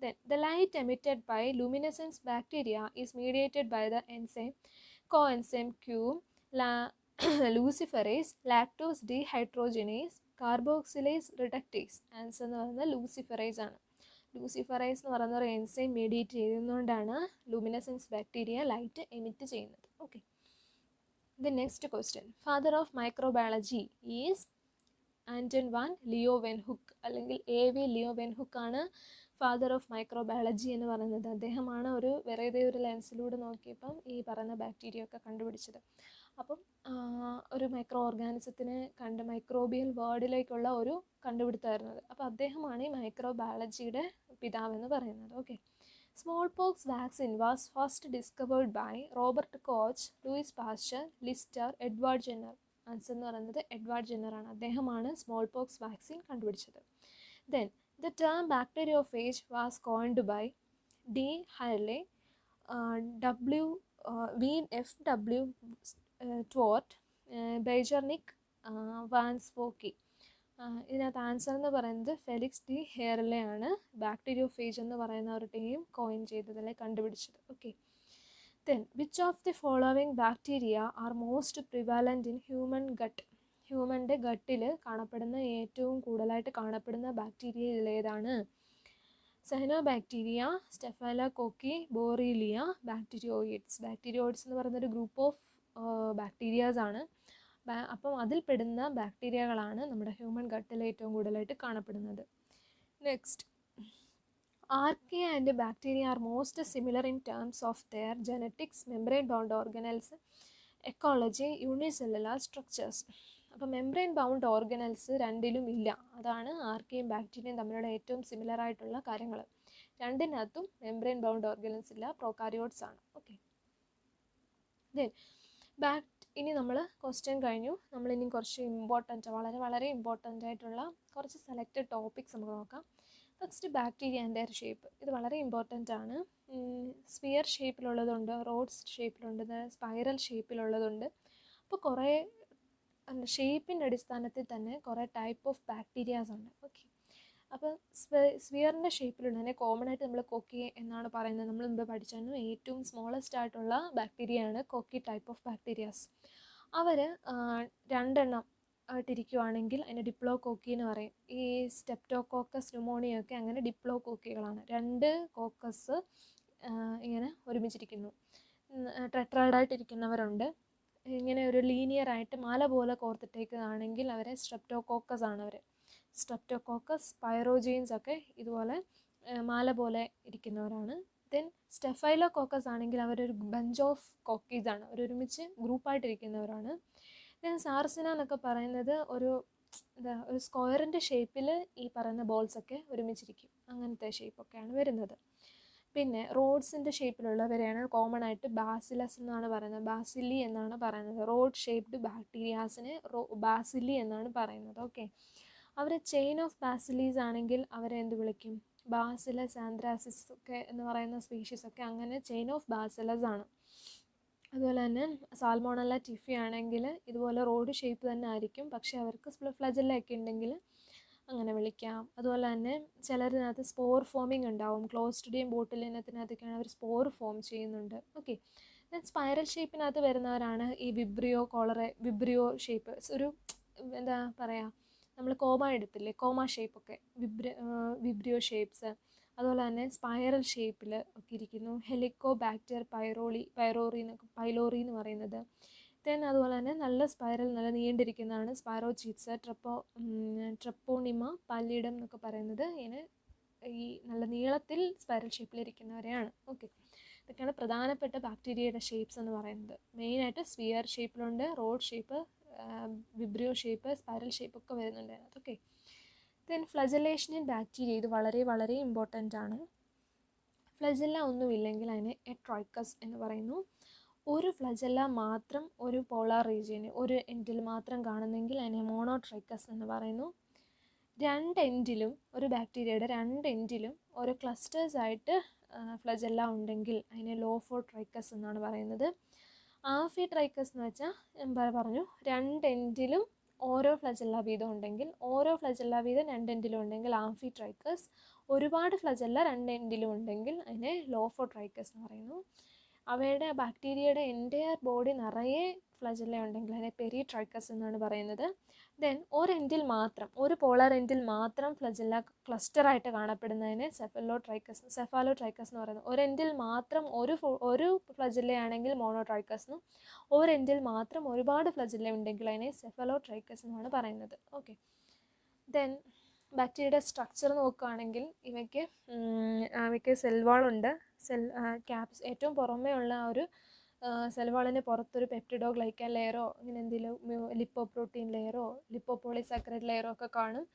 Then the light emitted by luminescence bacteria is mediated by the enzyme coenzyme Q, luciferase, lactose dehydrogenase, carboxylase reductase. Answer എന്ന് പറയുന്നത് ലൂസിഫറേസ് ആണ്. ലൂസിഫറേസ് എന്ന് പറയുന്ന ഒരു എൻസൈം മീഡിയേറ്റ് ചെയ്യുന്നതുകൊണ്ടാണ് ലൂമിനസെൻസ് ബാക്ടീരിയ ലൈറ്റ് എമിറ്റ് ചെയ്യുന്നത്. ഓക്കെ. The next question, father of microbiology is Anton van Leeuwenhoek അല്ലെങ്കിൽ എ വി ലിയോവെൻഹുക്ക് ആണ് ഫാദർ ഓഫ് മൈക്രോബയോളജി എന്ന് പറയുന്നത്. അദ്ദേഹമാണ് ഒരു വെറുതെ ഒരു ലെൻസിലൂടെ നോക്കിയപ്പം ഈ പറയുന്ന ബാക്ടീരിയ ഒക്കെ കണ്ടുപിടിച്ചത്. അപ്പം ഒരു മൈക്രോ ഓർഗാനിസത്തിനെ മൈക്രോബിയൽ വേർഡിലേക്കുള്ള ഒരു കണ്ടുപിടുത്തമായിരുന്നത്. അപ്പോൾ അദ്ദേഹമാണ് ഈ മൈക്രോബയോളജിയുടെ പിതാവെന്ന് പറയുന്നത്. Okay. Smallpox vaccine was first discovered by Robert Koch, Louis Pasteur, Lister, Edward Jenner. Answer എന്ന് പറയുന്നത് എഡ്വാർഡ് ജെന്നറാണ്. അദ്ദേഹമാണ് സ്മോൾ പോക്സ് വാക്സിൻ കണ്ടുപിടിച്ചത്. Then the term bacteriophage was coined by d'Herelle, F.W. Twort, Beijerinck, വാൻസ്പോക്കി. ഇതിനകത്ത് ആൻസർ എന്ന് പറയുന്നത് ഫെലിക്സ് ഡി ഹെയർലെ ആണ് ബാക്ടീരിയോഫേജ് എന്ന് പറയുന്ന ഒരു ടീം കോയിൻ ചെയ്തത്, അല്ലെങ്കിൽ കണ്ടുപിടിച്ചത്. Okay. Then which of the following bacteria are most prevalent in human gut? ഹ്യൂമൻ്റെ ഗട്ടിൽ കാണപ്പെടുന്ന ഏറ്റവും കൂടുതലായിട്ട് കാണപ്പെടുന്ന ബാക്ടീരിയ ഇതിലേതാണ്? സൈനോബാക്ടീരിയ, സ്റ്റെഫലോകോക്കി, ബോറീലിയ, ബാക്ടീരിയോയിഡ്സ്. ബാക്ടീരിയോയിഡ്സ് എന്ന് പറയുന്നൊരു ഗ്രൂപ്പ് ഓഫ് ബാക്ടീരിയാസ് ആണ്. അപ്പം അതിൽപ്പെടുന്ന ബാക്ടീരിയകളാണ് നമ്മുടെ ഹ്യൂമൻ ഗട്ടിൽ ഏറ്റവും കൂടുതലായിട്ട് കാണപ്പെടുന്നത്. Next, archaea and bacteria are most similar in terms of their genetics, membrane bound organelles, ecology, unicellular structures. അപ്പോൾ മെംബ്രെയിൻ ബൗണ്ട് ഓർഗനൽസ് രണ്ടിലും ഇല്ല. അതാണ് ആർക്കിയും ബാക്ടീരിയയും തമ്മിലുള്ള ഏറ്റവും സിമിലർ ആയിട്ടുള്ള കാര്യങ്ങൾ. രണ്ടിനകത്തും മെംബ്രെയിൻ ബൗണ്ട് ഓർഗനൽസ് ഇല്ല, പ്രോകാരിയോട്സ് ആണ്. ഓക്കെ. ദെൻ ഇനി നമ്മൾ ക്വസ്റ്റ്യൻ കഴിഞ്ഞു. നമ്മളിനി കുറച്ച് വളരെ വളരെ ഇമ്പോർട്ടൻ്റ് ആയിട്ടുള്ള കുറച്ച് സെലക്റ്റഡ് ടോപ്പിക്സ് നമുക്ക് നോക്കാം. First, bacteria and their shape. ഇത് വളരെ ഇമ്പോർട്ടൻ്റ് ആണ്. സ്ഫിയർ ഷേപ്പിലുള്ളതുണ്ട്, റോഡ്സ് ഷേപ്പിലുണ്ട്, സ്പൈറൽ ഷേപ്പിലുള്ളതുണ്ട്. അപ്പോൾ കുറേ ഷേപ്പിൻ്റെ അടിസ്ഥാനത്തിൽ തന്നെ കുറേ ടൈപ്പ് ഓഫ് ബാക്ടീരിയാസ് ഉണ്ട്. ഓക്കെ. അപ്പോൾ സ്ഫിയറിൻ്റെ ഷേപ്പിലുള്ളതിനെ കോമൺ ആയിട്ട് നമ്മൾ കൊക്കി എന്നാണ് പറയുന്നത്. നമ്മൾ മുമ്പ് പഠിച്ചായിരുന്നു. ഏറ്റവും സ്മോളസ്റ്റ് ആയിട്ടുള്ള ബാക്ടീരിയയാണ് കൊക്കി ടൈപ്പ് ഓഫ് ബാക്ടീരിയാസ്. അവർ രണ്ടെണ്ണം ആയിട്ടിരിക്കുവാണെങ്കിൽ അതിന് ഡിപ്ലോകോക്കി എന്ന് പറയും. ഈ സ്റ്റെപ്റ്റോകോക്കസ് ന്യൂമോണിയൊക്കെ അങ്ങനെ ഡിപ്ലോകോക്കികളാണ്. രണ്ട് കോക്കസ് ഇങ്ങനെ ഒരുമിച്ചിരിക്കുന്നു. ടെട്രായ്ഡായിട്ടിരിക്കുന്നവരുണ്ട്. ഇങ്ങനെ ഒരു ലീനിയർ ആയിട്ട് മാല പോലെ കോർത്തിട്ടേക്കുന്നതാണെങ്കിൽ അവരെ സ്ട്രെപ്റ്റോകോക്കസ് ആണ്. അവർ സ്ട്രെപ്റ്റോകോക്കസ്, പൈറോജീൻസ് ഒക്കെ ഇതുപോലെ മാല പോലെ ഇരിക്കുന്നവരാണ്. ദെൻ സ്റ്റെഫൈലോകോക്കസ് ആണെങ്കിൽ അവരൊരു ബഞ്ച് ഓഫ് കോക്കീസ് ആണ്. അവരൊരുമിച്ച് ഗ്രൂപ്പായിട്ടിരിക്കുന്നവരാണ്. ദെൻ സാർസിന എന്നൊക്കെ പറയുന്നത് ഒരു സ്ക്വയറിൻ്റെ ഷേപ്പിൽ ഈ പറയുന്ന ബോൾസൊക്കെ ഒരുമിച്ചിരിക്കും. അങ്ങനത്തെ ഷേപ്പൊക്കെയാണ് വരുന്നത്. പിന്നെ റോഡ്സിൻ്റെ ഷേപ്പിലുള്ളവരെയാണ് കോമൺ ആയിട്ട് ബാസിലസ് എന്നാണ് പറയുന്നത്, ബാസിലി എന്നാണ് പറയുന്നത്. റോഡ് ഷേപ്ഡ് ബാക്ടീരിയാസിനെ ബാസിലി എന്നാണ് പറയുന്നത്. ഓക്കെ. അവർ ചെയിൻ ഓഫ് ബാസിലീസ് ആണെങ്കിൽ അവരെ എന്ത് വിളിക്കും? ബാസിലസ് ആന്ത്രാസിസ് ഒക്കെ എന്ന് പറയുന്ന സ്പീഷീസ് ഒക്കെ അങ്ങനെ ചെയിൻ ഓഫ് ബാസിലസ് ആണ്. അതുപോലെ തന്നെ സാൽമോണല്ല ടിഫി ആണെങ്കിൽ ഇതുപോലെ റോഡ് ഷേപ്പ് തന്നെ ആയിരിക്കും, പക്ഷേ അവർക്ക് ഫ്ലജെല്ല ഒക്കെ ഉണ്ടെങ്കിൽ അങ്ങനെ വിളിക്കാം. അതുപോലെ തന്നെ ചിലരിനകത്ത് സ്പോർ ഫോമിങ് ഉണ്ടാവും. ക്ലോസ്ട്രിഡിയം ബോട്ടിലിനകത്തിനകത്തൊക്കെയാണ് അവർ സ്പോർ ഫോം ചെയ്യുന്നുണ്ട്. ഓക്കെ. ദെൻ സ്പൈറൽ ഷേപ്പിനകത്ത് വരുന്നവരാണ് ഈ വിബ്രിയോ ഷേപ്പ്. ഒരു എന്താ പറയുക, നമ്മൾ കോമ എടുത്തില്ലേ, കോമ ഷേപ്പൊക്കെ വിബ്രിയോ ഷേപ്സ്. അതുപോലെ തന്നെ സ്പൈറൽ ഷേപ്പിൽ ഒക്കെ ഇരിക്കുന്നു. ഹെലിക്കോബാക്ടർ പൈലോറി എന്ന് പറയുന്നത്. ദെൻ അതുപോലെ തന്നെ നല്ല സ്പൈറൽ, നല്ല നീണ്ടിരിക്കുന്നതാണ് സ്പൈറോചീറ്റ്സ്. ട്രെപ്പോണിമ പാലിഡം എന്നൊക്കെ പറയുന്നത് ഇങ്ങനെ ഈ നല്ല നീളത്തിൽ സ്പൈറൽ ഷേപ്പിലിരിക്കുന്നവരെയാണ്. ഓക്കെ. ഇതൊക്കെയാണ് പ്രധാനപ്പെട്ട ബാക്ടീരിയയുടെ ഷേപ്സ് എന്ന് പറയുന്നത്. മെയിനായിട്ട് സ്ഫിയർ ഷേപ്പിലുണ്ട്, rod shape, vibrio shape, spiral shape ഒക്കെ വരുന്നുണ്ട് അതിനകത്ത്. Okay. Then flagellation in bacteria. ഇത് വളരെ വളരെ ഇമ്പോർട്ടൻ്റ് ആണ്. ഫ്ലജെല്ല ഒന്നുമില്ലെങ്കിൽ അതിനെ എട്രോയിക്കസ് എന്ന് പറയുന്നു. ഒരു ഫ്ലജെല്ല മാത്രം ഒരു പോളാർ റീജിയന് ഒരു എൻഡിൽ മാത്രം കാണുന്നെങ്കിൽ അതിനെ മോണോട്രൈക്കസ് എന്ന് പറയുന്നു. രണ്ട് എൻഡിലും ഒരു ബാക്ടീരിയയുടെ രണ്ട് എൻഡിലും ഓരോ ക്ലസ്റ്റേഴ്സ് ആയിട്ട് ഫ്ലജെല്ല ഉണ്ടെങ്കിൽ അതിനെ ലോഫോട്രൈക്കസ് എന്നാണ് പറയുന്നത്. ആംഫിട്രൈക്കസ് എന്ന് വെച്ചാൽ ഞാൻ പറഞ്ഞു, രണ്ട് എൻഡിലും ഓരോ ഫ്ലജെല്ല വീതം ഉണ്ടെങ്കിൽ, ഓരോ ഫ്ലജെല്ല വീതം രണ്ട് എൻഡിലും ഉണ്ടെങ്കിൽ ആംഫിട്രൈക്കസ്. ഒരുപാട് ഫ്ലജെല്ല രണ്ട് എൻഡിലും ഉണ്ടെങ്കിൽ അതിനെ ലോഫോട്രൈക്കസ് എന്ന് പറയുന്നു. അവയുടെ ബാക്ടീരിയയുടെ എൻറ്റയർ ബോഡി നിറയെ ഫ്ലജെല്ല ഉണ്ടെങ്കിൽ അതിനെ പെരിട്രൈക്കസ് എന്നാണ് പറയുന്നത്. ദെൻ ഒരു പോളാർ എൻഡിൽ മാത്രം ഫ്ലജെല്ല ക്ലസ്റ്ററായിട്ട് കാണപ്പെടുന്നതിനെ സെഫാലോട്രൈക്കസ് എന്ന് പറയുന്നത്. ഒരു എൻഡിൽ മാത്രം ഒരു ഫ്ലജെല്ലയാണെങ്കിൽ മോണോട്രൈക്കസ് എന്നും, ഒരു എൻഡിൽ മാത്രം ഒരുപാട് ഫ്ലജെല്ല ഉണ്ടെങ്കിൽ അതിനെ സെഫലോട്രൈക്കസ് എന്നാണ് പറയുന്നത്. ഓക്കെ. ദെൻ ബാക്ടീരിയയുടെ സ്ട്രക്ചർ നോക്കുകയാണെങ്കിൽ ഇവയ്ക്ക് സെൽ വാളുണ്ട്. ഏറ്റവും പുറമേ ഉള്ള ആ ഒരു സെൽ വാളിന് പുറത്തൊരു പെപ്റ്റിഡോഗ്ലൈക്കൻ ലെയറോ ഇങ്ങനെ എന്തെങ്കിലും ലിപ്പോ പ്രോട്ടീൻ ലെയറോ ലിപ്പോപോളിസാക്കറൈഡ് ലെയറോ ഒക്കെ കാണും.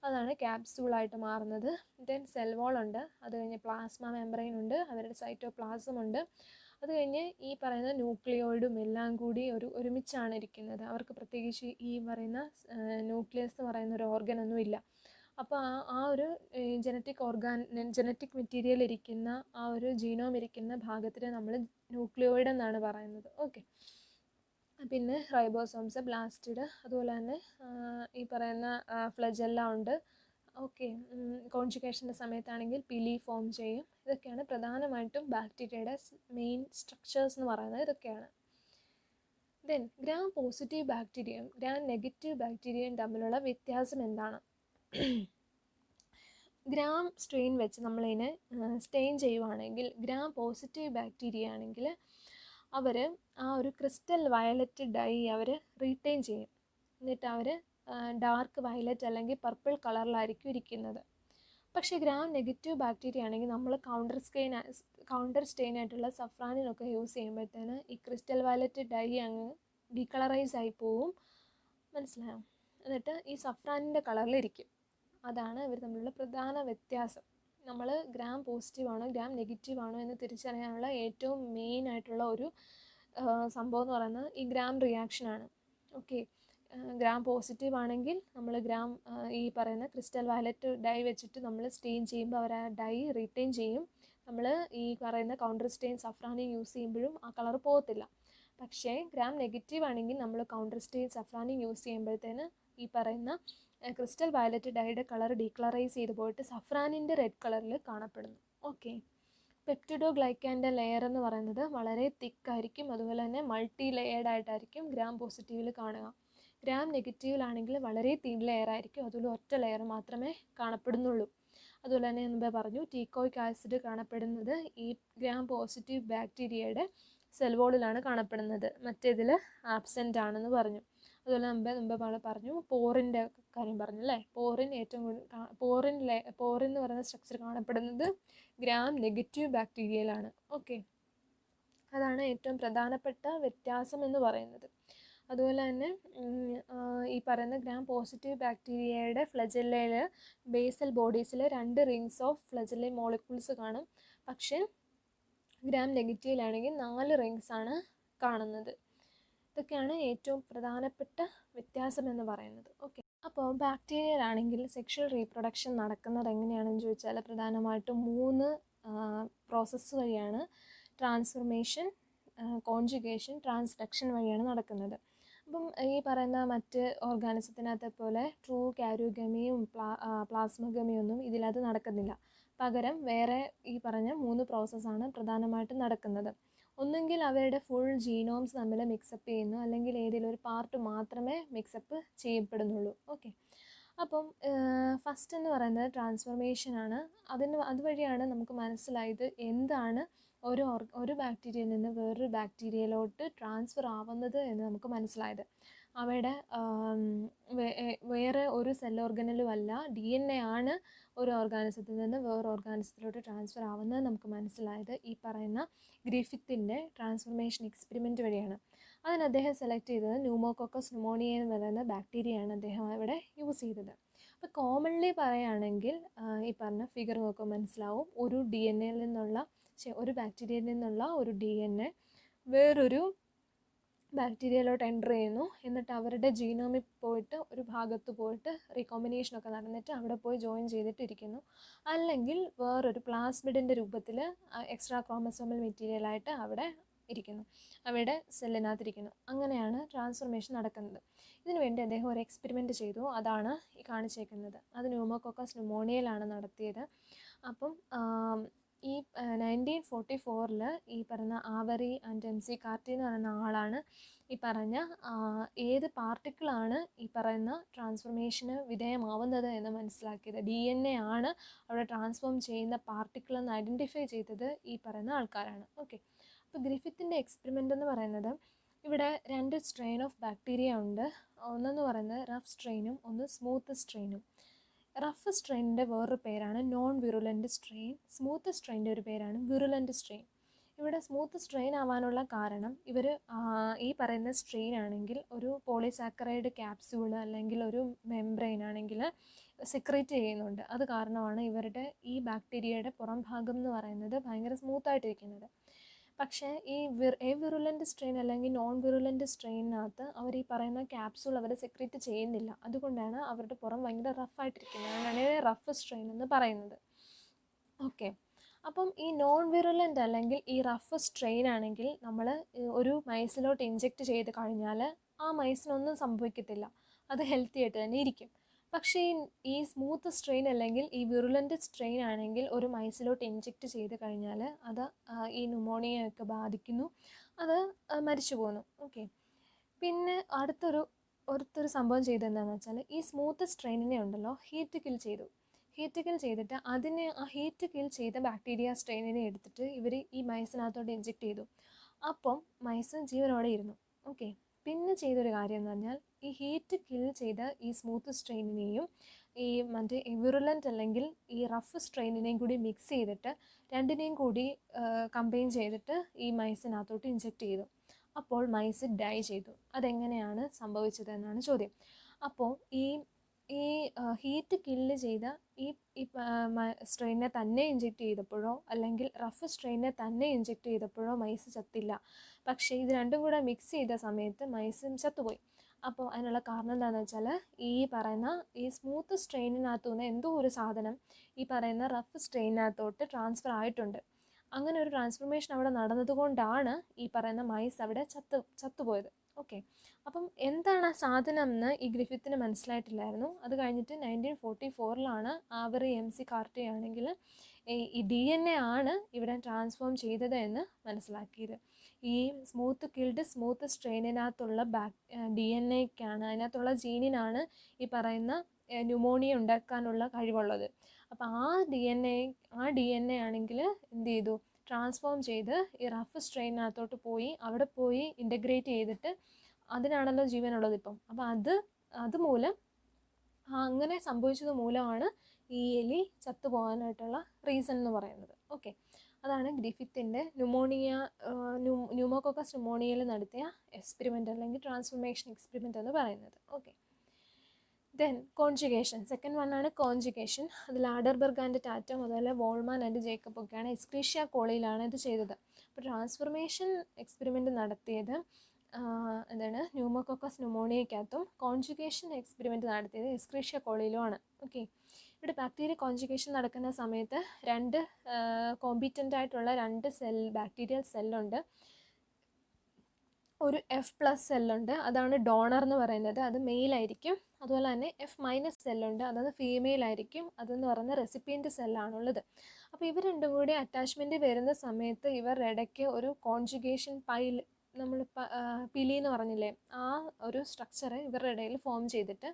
അതാണ് ക്യാപ്സ്യൂളായിട്ട് മാറുന്നത്. ദെൻ സെൽ വാളുണ്ട്. അത് കഴിഞ്ഞ് പ്ലാസ്മ മെംബ്രെയിൻ ഉണ്ട്, അവരുടെ സൈറ്റോപ്ലാസം ഉണ്ട്. അത് കഴിഞ്ഞ് ഈ പറയുന്ന ന്യൂക്ലിയോയിഡും എല്ലാം കൂടി ഒരുമിച്ചാണ് ഇരിക്കുന്നത്. അവർക്ക് പ്രത്യേകിച്ച് ഈ പറയുന്ന ന്യൂക്ലിയസ് എന്ന് പറയുന്ന ഒരു ഓർഗനൊന്നും ഇല്ല. അപ്പോൾ ആ ഒരു ജനറ്റിക് മെറ്റീരിയൽ ഇരിക്കുന്ന ആ ഒരു ജീനോം ഇരിക്കുന്ന ഭാഗത്തിന് നമ്മൾ ന്യൂക്ലിയോയിഡ് എന്നാണ് പറയുന്നത്. ഓക്കെ. പിന്നെ റൈബോസോംസ്, ബ്ലാസ്റ്റിഡ്, അതുപോലെ തന്നെ ഈ പറയുന്ന ഫ്ലജെല്ല ഉണ്ട്. ഓക്കെ. കോൺജുഗേഷൻ്റെ സമയത്താണെങ്കിൽ പിലി ഫോം ചെയ്യും. ഇതൊക്കെയാണ് പ്രധാനമായിട്ടും ബാക്ടീരിയയുടെ മെയിൻ സ്ട്രക്ചേഴ്സ് എന്ന് പറയുന്നത്. ഇതൊക്കെയാണ്. ദെൻ ഗ്രാം പോസിറ്റീവ് ബാക്ടീരിയയും ഗ്രാം നെഗറ്റീവ് ബാക്ടീരിയയും തമ്മിലുള്ള വ്യത്യാസം എന്താണ്? ഗ്രാം സ്ട്രെയിൻ വെച്ച് നമ്മളതിനെ സ്റ്റെയിൻ ചെയ്യുവാണെങ്കിൽ ഗ്രാം പോസിറ്റീവ് ബാക്ടീരിയ ആണെങ്കിൽ അവർ ആ ഒരു ക്രിസ്റ്റൽ വയലറ്റ് ഡൈ അവർ റീറ്റെയിൻ ചെയ്യും. എന്നിട്ട് അവർ ഡാർക്ക് വയലറ്റ് അല്ലെങ്കിൽ പർപ്പിൾ കളറിലായിരിക്കും ഇരിക്കുന്നത്. പക്ഷേ ഗ്രാം നെഗറ്റീവ് ബാക്ടീരിയ ആണെങ്കിൽ നമ്മൾ കൗണ്ടർ സ്റ്റെയിൻ ആയിട്ടുള്ള സഫ്രാനിനൊക്കെ യൂസ് ചെയ്യുമ്പോഴത്തേന് ഈ ക്രിസ്റ്റൽ വയലറ്റ് ഡൈ അങ്ങ് ഡീകളറൈസ് ആയി പോവും. മനസ്സിലായോ? എന്നിട്ട് ഈ സഫ്രാനിൻ്റെ കളറിലിരിക്കും. അതാണ് ഇവർ തമ്മിലുള്ള പ്രധാന വ്യത്യാസം. നമ്മൾ ഗ്രാം പോസിറ്റീവ് ആണോ ഗ്രാം നെഗറ്റീവ് ആണോ എന്ന് തിരിച്ചറിയാനുള്ള ഏറ്റവും മെയിൻ ആയിട്ടുള്ള ഒരു സംഭവം എന്ന് പറയുന്നത് ഈ ഗ്രാം റിയാക്ഷനാണ്. ഓക്കെ. ഗ്രാം പോസിറ്റീവ് ആണെങ്കിൽ നമ്മൾ ഈ പറയുന്ന ക്രിസ്റ്റൽ വയലറ്റ് ഡൈ വെച്ചിട്ട് നമ്മൾ സ്റ്റെയിൻ ചെയ്യുമ്പോൾ അവർ ആ ഡൈ റീറ്റെയിൻ ചെയ്യും. നമ്മൾ ഈ പറയുന്ന കൗണ്ടർ സ്റ്റെയിൻ സഫ്രാനി യൂസ് ചെയ്യുമ്പോഴും ആ കളർ പോകത്തില്ല. പക്ഷേ ഗ്രാം നെഗറ്റീവ് ആണെങ്കിൽ നമ്മൾ കൗണ്ടർ സ്റ്റെയിൻ സഫ്രാനി യൂസ് ചെയ്യുമ്പോഴത്തേന് ഈ പറയുന്ന ക്രിസ്റ്റൽ വയലറ്റ് ഡൈയുടെ കളർ ഡീകളറൈസ് ചെയ്ത് പോയിട്ട് സഫ്രാനിൻ്റെ റെഡ് കളറിൽ കാണപ്പെടുന്നു. ഓക്കെ. പെപ്റ്റിഡോഗ്ലൈക്കാൻ്റെ ലെയർ എന്ന് പറയുന്നത് വളരെ തിക്കായിരിക്കും. അതുപോലെ തന്നെ മൾട്ടി ലെയേർഡ് ആയിട്ടായിരിക്കും ഗ്രാം പോസിറ്റീവിൽ കാണുക. ഗ്രാം നെഗറ്റീവിലാണെങ്കിൽ വളരെ തിൻ ലെയർ ആയിരിക്കും. അതുപോലെ ഒറ്റ ലെയർ മാത്രമേ കാണപ്പെടുന്നുള്ളൂ. അതുപോലെ തന്നെ മുമ്പേ പറഞ്ഞു ടീക്കോയിക് ആസിഡ് കാണപ്പെടുന്നത് ഈ ഗ്രാം പോസിറ്റീവ് ബാക്ടീരിയയുടെ സെൽ വോളിലാണ് കാണപ്പെടുന്നത്. മറ്റേതിൽ ആബ്സെൻ്റ് ആണെന്ന് പറഞ്ഞു. അതുപോലെ മുമ്പേ പറഞ്ഞു പോറിൻ്റെ കാര്യം പറഞ്ഞു അല്ലേ. പോറിൻ എന്ന് പറയുന്ന സ്ട്രക്ചർ കാണപ്പെടുന്നത് ഗ്രാം നെഗറ്റീവ് ബാക്ടീരിയയിലാണ്. ഓക്കെ. അതാണ് ഏറ്റവും പ്രധാനപ്പെട്ട വ്യത്യാസം എന്ന് പറയുന്നത്. അതുപോലെ തന്നെ ഈ പറയുന്ന ഗ്രാം പോസിറ്റീവ് ബാക്ടീരിയയുടെ ഫ്ലജെല്ലയിൽ ബേസൽ ബോഡീസിൽ 2 റിങ്സ് ഓഫ് ഫ്ലജെല്ല മോളിക്യൂൾസ് കാണും. പക്ഷേ ഗ്രാം നെഗറ്റീവിലാണെങ്കിൽ 4 റിങ്സ് ആണ് കാണുന്നത്. ഇതൊക്കെയാണ് ഏറ്റവും പ്രധാനപ്പെട്ട വ്യത്യാസം എന്ന് പറയുന്നത്. ഓക്കെ. അപ്പോൾ ബാക്ടീരിയയിലാണെങ്കിൽ സെക്ഷൽ റീപ്രൊഡക്ഷൻ നടക്കുന്നത് എങ്ങനെയാണെന്ന് ചോദിച്ചാൽ പ്രധാനമായിട്ടും 3 പ്രോസസ്സ് വഴിയാണ്. ട്രാൻസ്ഫർമേഷൻ, കോൺജുഗേഷൻ, ട്രാൻസ്ഡക്ഷൻ വഴിയാണ് നടക്കുന്നത്. അപ്പം ഈ പറയുന്ന മറ്റ് ഓർഗാനിസത്തിനകത്തെ പോലെ ട്രൂ കാരിയോഗമിയും പ്ലാസ്മഗമിയൊന്നും ഇതിനകത്ത് നടക്കുന്നില്ല. പകരം വേറെ ഈ പറഞ്ഞ 3 പ്രോസസ്സാണ് പ്രധാനമായിട്ടും നടക്കുന്നത്. ഒന്നുകിൽ അവരുടെ ഫുൾ ജീനോംസ് തമ്മിൽ മിക്സപ്പ് ചെയ്യുന്നു, അല്ലെങ്കിൽ ഏതെങ്കിലും ഒരു പാർട്ട് മാത്രമേ മിക്സപ്പ് ചെയ്യപ്പെടുന്നുള്ളൂ. ഓക്കെ. അപ്പം ഫസ്റ്റ് എന്ന് പറയുന്നത് ട്രാൻസ്ഫർമേഷനാണ്. അതുവഴിയാണ് നമുക്ക് മനസ്സിലായത് എന്താണ് ഒരു ബാക്ടീരിയയിൽ നിന്ന് വേറൊരു ബാക്ടീരിയയിലോട്ട് ട്രാൻസ്ഫർ ആവുന്നത് എന്ന് നമുക്ക് മനസ്സിലായത്. അവയുടെ വേറെ ഒരു സെൽ ഓർഗനിലും അല്ല, DNA ആണ് ഒരു ഓർഗാനിസത്തിൽ നിന്ന് വേറെ ഓർഗാനിസത്തിലോട്ട് ട്രാൻസ്ഫർ ആവുന്നത് നമുക്ക് മനസ്സിലായത് ഈ പറയുന്ന ഗ്രിഫിത്തിൻ്റെ ട്രാൻസ്ഫർമേഷൻ എക്സ്പെരിമെൻറ്റ് വഴിയാണ്. അതിന് അദ്ദേഹം സെലക്ട് ചെയ്തത് ന്യൂമോകോക്കസ് ന്യൂമോണിയ എന്ന് പറയുന്ന ബാക്ടീരിയയാണ് അദ്ദേഹം ഇവിടെ യൂസ് ചെയ്തത്. അപ്പോൾ കോമൺലി പറയുകയാണെങ്കിൽ ഈ പറഞ്ഞ ഫിഗർ നോക്കുമ്പോൾ മനസ്സിലാവും, ഒരു ബാക്ടീരിയയിൽ നിന്നുള്ള ഒരു DNA വേറൊരു ബാക്ടീരിയയിലോട്ട് എൻ്റർ ചെയ്യുന്നു. എന്നിട്ട് അവരുടെ ജീനോമിൽ പോയിട്ട് ഒരു ഭാഗത്ത് പോയിട്ട് റീകോമ്പിനേഷനൊക്കെ നടന്നിട്ട് അവിടെ പോയി ജോയിൻ ചെയ്തിട്ടിരിക്കുന്നു. അല്ലെങ്കിൽ വേറൊരു പ്ലാസ്മിഡിൻ്റെ രൂപത്തിൽ എക്സ്ട്രാ ക്രോമസോമൽ മെറ്റീരിയലായിട്ട് അവിടെ ഇരിക്കുന്നു, അവയുടെ സെല്ലിനകത്തിരിക്കുന്നു. അങ്ങനെയാണ് ട്രാൻസ്ഫർമേഷൻ നടക്കുന്നത്. ഇതിനു വേണ്ടി അദ്ദേഹം ഒരു എക്സ്പെരിമെൻറ്റ് ചെയ്തു. അതാണ് ഈ കാണിച്ചേക്കുന്നത്. അത് ന്യൂമോകോക്കസ് ന്യൂമോണിയയിലാണ് നടത്തിയത്. അപ്പം ഈ 1944 ഈ പറഞ്ഞ ആവറി ആൻഡ് MC കാർട്ടി എന്ന് പറയുന്ന ആളാണ് ഈ പറഞ്ഞ ഏത് പാർട്ടിക്കിളാണ് ഈ പറയുന്ന ട്രാൻസ്ഫർമേഷന് വിധേയമാവുന്നത് എന്ന് മനസ്സിലാക്കിയത്. DNA ആണ് അവിടെ ട്രാൻസ്ഫോം ചെയ്യുന്ന പാർട്ടിക്കിൾ എന്ന് ഐഡൻറ്റിഫൈ ചെയ്തത് ഈ പറയുന്ന ആൾക്കാരാണ്. ഓക്കെ. അപ്പോൾ ഗ്രിഫിത്തിൻ്റെ എക്സ്പെരിമെൻ്റ് എന്ന് പറയുന്നത് ഇവിടെ 2 സ്ട്രെയിൻ ഓഫ് ബാക്ടീരിയ ഉണ്ട്. ഒന്നെന്ന് പറയുന്നത് റഫ് സ്ട്രെയിനും ഒന്ന് സ്മൂത്ത് സ്ട്രെയിനും. റഫ് സ്ട്രെയിനിൻ്റെ വേറൊരു പേരാണ് നോൺ വിറുലൻ്റ് സ്ട്രെയിൻ. സ്മൂത്ത് സ്ട്രെയിൻ്റെ ഒരു പേരാണ് വിറുലൻ്റ് സ്ട്രെയിൻ. ഇവിടെ സ്മൂത്ത് സ്ട്രെയിൻ ആവാനുള്ള കാരണം ഇവർ ഈ പറയുന്ന സ്ട്രെയിൻ ആണെങ്കിൽ ഒരു പോളിസാക്കറൈഡ് ക്യാപ്സ്യൂൾ അല്ലെങ്കിൽ ഒരു മെംബ്രെയിൻ ആണെങ്കിൽ സെക്രീറ്റ് ചെയ്യുന്നുണ്ട്. അത് കാരണമാണ് ഇവരുടെ ഈ ബാക്ടീരിയയുടെ പുറം ഭാഗം എന്ന് പറയുന്നത് ഭയങ്കര സ്മൂത്തായിട്ടിരിക്കുന്നത്. പക്ഷേ ഈ വിറുലൻ്റ് സ്ട്രെയിൻ അല്ലെങ്കിൽ നോൺ വിറുലൻ്റ് സ്ട്രെയിനകത്ത് അവർ ഈ പറയുന്ന ക്യാപ്സ്യൂൾ അവർ സെക്രീറ്റ് ചെയ്യുന്നില്ല. അതുകൊണ്ടാണ് അവരുടെ പുറം ഭയങ്കര റഫായിട്ടിരിക്കുന്നത്. അതുകൊണ്ടാണ് റഫ് സ്ട്രെയിൻ എന്ന് പറയുന്നത്. ഓക്കെ, അപ്പം ഈ നോൺ വിറുലൻ്റ് അല്ലെങ്കിൽ ഈ റഫ് സ്ട്രെയിൻ ആണെങ്കിൽ നമ്മൾ ഒരു മൈസിലോട്ട് ഇഞ്ചെക്റ്റ് ചെയ്ത് കഴിഞ്ഞാൽ ആ മൈസിനൊന്നും സംഭവിക്കത്തില്ല, അത് ഹെൽത്തി ആയിട്ട് തന്നെ ഇരിക്കും. പക്ഷേ ഈ സ്മൂത്ത് സ്ട്രെയിൻ അല്ലെങ്കിൽ ഈ വിറുലൻ്റ് സ്ട്രെയിൻ ആണെങ്കിൽ ഒരു മൈസിലോട്ട് ഇഞ്ചെക്റ്റ് ചെയ്ത് കഴിഞ്ഞാൽ അത് ഈ ന്യൂമോണിയയൊക്കെ ബാധിക്കുന്നു, അത് മരിച്ചു പോകുന്നു. ഓക്കെ, പിന്നെ അടുത്തൊരു സംഭവം ചെയ്തതെന്താണെന്ന് വെച്ചാൽ ഈ സ്മൂത്ത് സ്ട്രെയിനിനെ ഉണ്ടല്ലോ ഹീറ്റ് കിൽ ചെയ്തിട്ട് അതിനെ ആ ഹീറ്റ് കിൽ ചെയ്ത ബാക്ടീരിയ സ്ട്രെയിനിനെ എടുത്തിട്ട് ഇവർ ഈ മൈസിനകത്തോട്ട് ഇഞ്ചെക്റ്റ് ചെയ്തു. അപ്പം മൈസ് ജീവനോടെ ഇരുന്നു. ഓക്കെ, പിന്നെ ചെയ്തൊരു കാര്യം എന്ന് പറഞ്ഞാൽ ഈ ഹീറ്റ് കിൽ ചെയ്ത ഈ സ്മൂത്ത് സ്ട്രെയിനിനെയും ഈ മറ്റേ വിറുലൻ്റ് അല്ലെങ്കിൽ ഈ റഫ് സ്ട്രെയിനിനെയും കൂടി മിക്സ് ചെയ്തിട്ട് രണ്ടിനെയും കൂടി കമ്പൈൻ ചെയ്തിട്ട് ഈ മൈസിനകത്തോട്ട് ഇഞ്ചെക്റ്റ് ചെയ്തു. അപ്പോൾ മൈസ് ഡൈ ചെയ്തു. അതെങ്ങനെയാണ് സംഭവിച്ചതെന്നാണ് ചോദ്യം. അപ്പോൾ ഈ ഹീറ്റ് കില്ല് ചെയ്ത ഈ സ്ട്രെയിനെ തന്നെ ഇഞ്ചെക്റ്റ് ചെയ്തപ്പോഴോ അല്ലെങ്കിൽ റഫ് സ്ട്രെയിനെ തന്നെ ഇഞ്ചെക്റ്റ് ചെയ്തപ്പോഴോ മൈസ് ചത്തില്ല. പക്ഷേ ഇത് രണ്ടും കൂടെ മിക്സ് ചെയ്ത സമയത്ത് മൈസും ചത്തുപോയി. അപ്പോൾ അതിനുള്ള കാരണം എന്താണെന്ന് വെച്ചാൽ ഈ പറയുന്ന ഈ സ്മൂത്ത് സ്ട്രെയിനിനകത്തുനിന്ന് എന്തോ ഒരു സാധനം ഈ പറയുന്ന റഫ് സ്ട്രെയിനകത്തോട്ട് ട്രാൻസ്ഫർ ആയിട്ടുണ്ട്. അങ്ങനെ ഒരു ട്രാൻസ്ഫർമേഷൻ അവിടെ നടന്നതുകൊണ്ടാണ് ഈ പറയുന്ന മൈസ് അവിടെ ചത്തുപോയത്. ഓക്കെ, അപ്പം എന്താണ് ആ സാധനം എന്ന് ഈ ഗ്രിഫിത്തിന് മനസ്സിലായിട്ടില്ലായിരുന്നു. അത് കഴിഞ്ഞിട്ട് 1944 അവർ MC കാർട്ടി ആണെങ്കിൽ ഈ DNA ആണ് ഇവിടെ ട്രാൻസ്ഫോം ചെയ്തത് എന്ന് മനസ്സിലാക്കിയത്. ഈ സ്മൂത്ത് സ്ട്രെയിനിനകത്തുള്ള DNA-ക്കാണ്, അതിനകത്തുള്ള ജീനിനാണ് ഈ പറയുന്ന ന്യൂമോണിയ ഉണ്ടാക്കാനുള്ള കഴിവുള്ളത്. അപ്പോൾ ആ DNA ആണെങ്കിൽ എന്ത് ചെയ്തു, ട്രാൻസ്ഫോം ചെയ്ത് ഈ റഫ് സ്ട്രെയിനകത്തോട്ട് പോയി അവിടെ പോയി ഇൻ്റഗ്രേറ്റ് ചെയ്തിട്ട് അതിനാണല്ലോ ജീവനുള്ളത് ഇപ്പം. അപ്പോൾ അതുമൂലം അങ്ങനെ സംഭവിച്ചത് മൂലമാണ് ഈ എലി ചത്തുപോകാനായിട്ടുള്ള റീസൺ എന്ന് പറയുന്നത്. ഓക്കെ, അതാണ് ഗ്രിഫിത്തിൻ്റെ ന്യൂമോകോക്കസ് ന്യൂമോണിയയിൽ നടത്തിയ എക്സ്പെരിമെൻ്റ് അല്ലെങ്കിൽ ട്രാൻസ്ഫോർമേഷൻ എക്സ്പെരിമെൻ്റ് എന്ന് പറയുന്നത്. Okay, then conjugation. Second one ആണ് കോൺജുഗേഷൻ. അതിൽ ആഡർബർഗ് ആൻഡ് ടാറ്റം അതുപോലെ വോൾമാൻ ആൻഡ് ജേക്കബ് ഒക്കെയാണ് എസ്ക്രീഷ്യ കോളിയിലാണ് ഇത് ചെയ്തത്. അപ്പോൾ ട്രാൻസ്ഫോർമേഷൻ എക്സ്പെരിമെൻ്റ് നടത്തിയത് ന്യൂമോകോക്കസ് ന്യൂമോണിയയ്ക്കകത്തും കോൺജുഗേഷൻ എക്സ്പെരിമെൻ്റ് നടത്തിയത് എസ്ക്രീഷ്യ കോളിയിലുമാണ്. ഓക്കെ, ഇവിടെ ബാക്ടീരിയ കോൺജുഗേഷൻ നടക്കുന്ന സമയത്ത് കോമ്പിറ്റൻ്റ് ആയിട്ടുള്ള ബാക്ടീരിയൽ സെല്ലുണ്ട്. ഒരു F+ സെല്ലുണ്ട്, അതാണ് ഡോണർ എന്ന് പറയുന്നത്, അത് മെയിൽ ആയിരിക്കും. അതുപോലെ തന്നെ F- സെല്ലുണ്ട്, അതായത് ഫീമെയിൽ ആയിരിക്കും, അതെന്ന് പറയുന്ന റെസിപ്പിയൻ്റ് സെല്ലാണുള്ളത്. അപ്പോൾ ഇവർ രണ്ടും കൂടി അറ്റാച്ച്മെൻറ്റ് വരുന്ന സമയത്ത് ഇവരുടെ ഇടയ്ക്ക് ഒരു കോൺജുഗേഷൻ നമ്മൾ പിലി എന്ന് പറഞ്ഞില്ലേ, ആ ഒരു സ്ട്രക്ചർ ഇവരുടെ ഇടയിൽ ഫോം ചെയ്തിട്ട്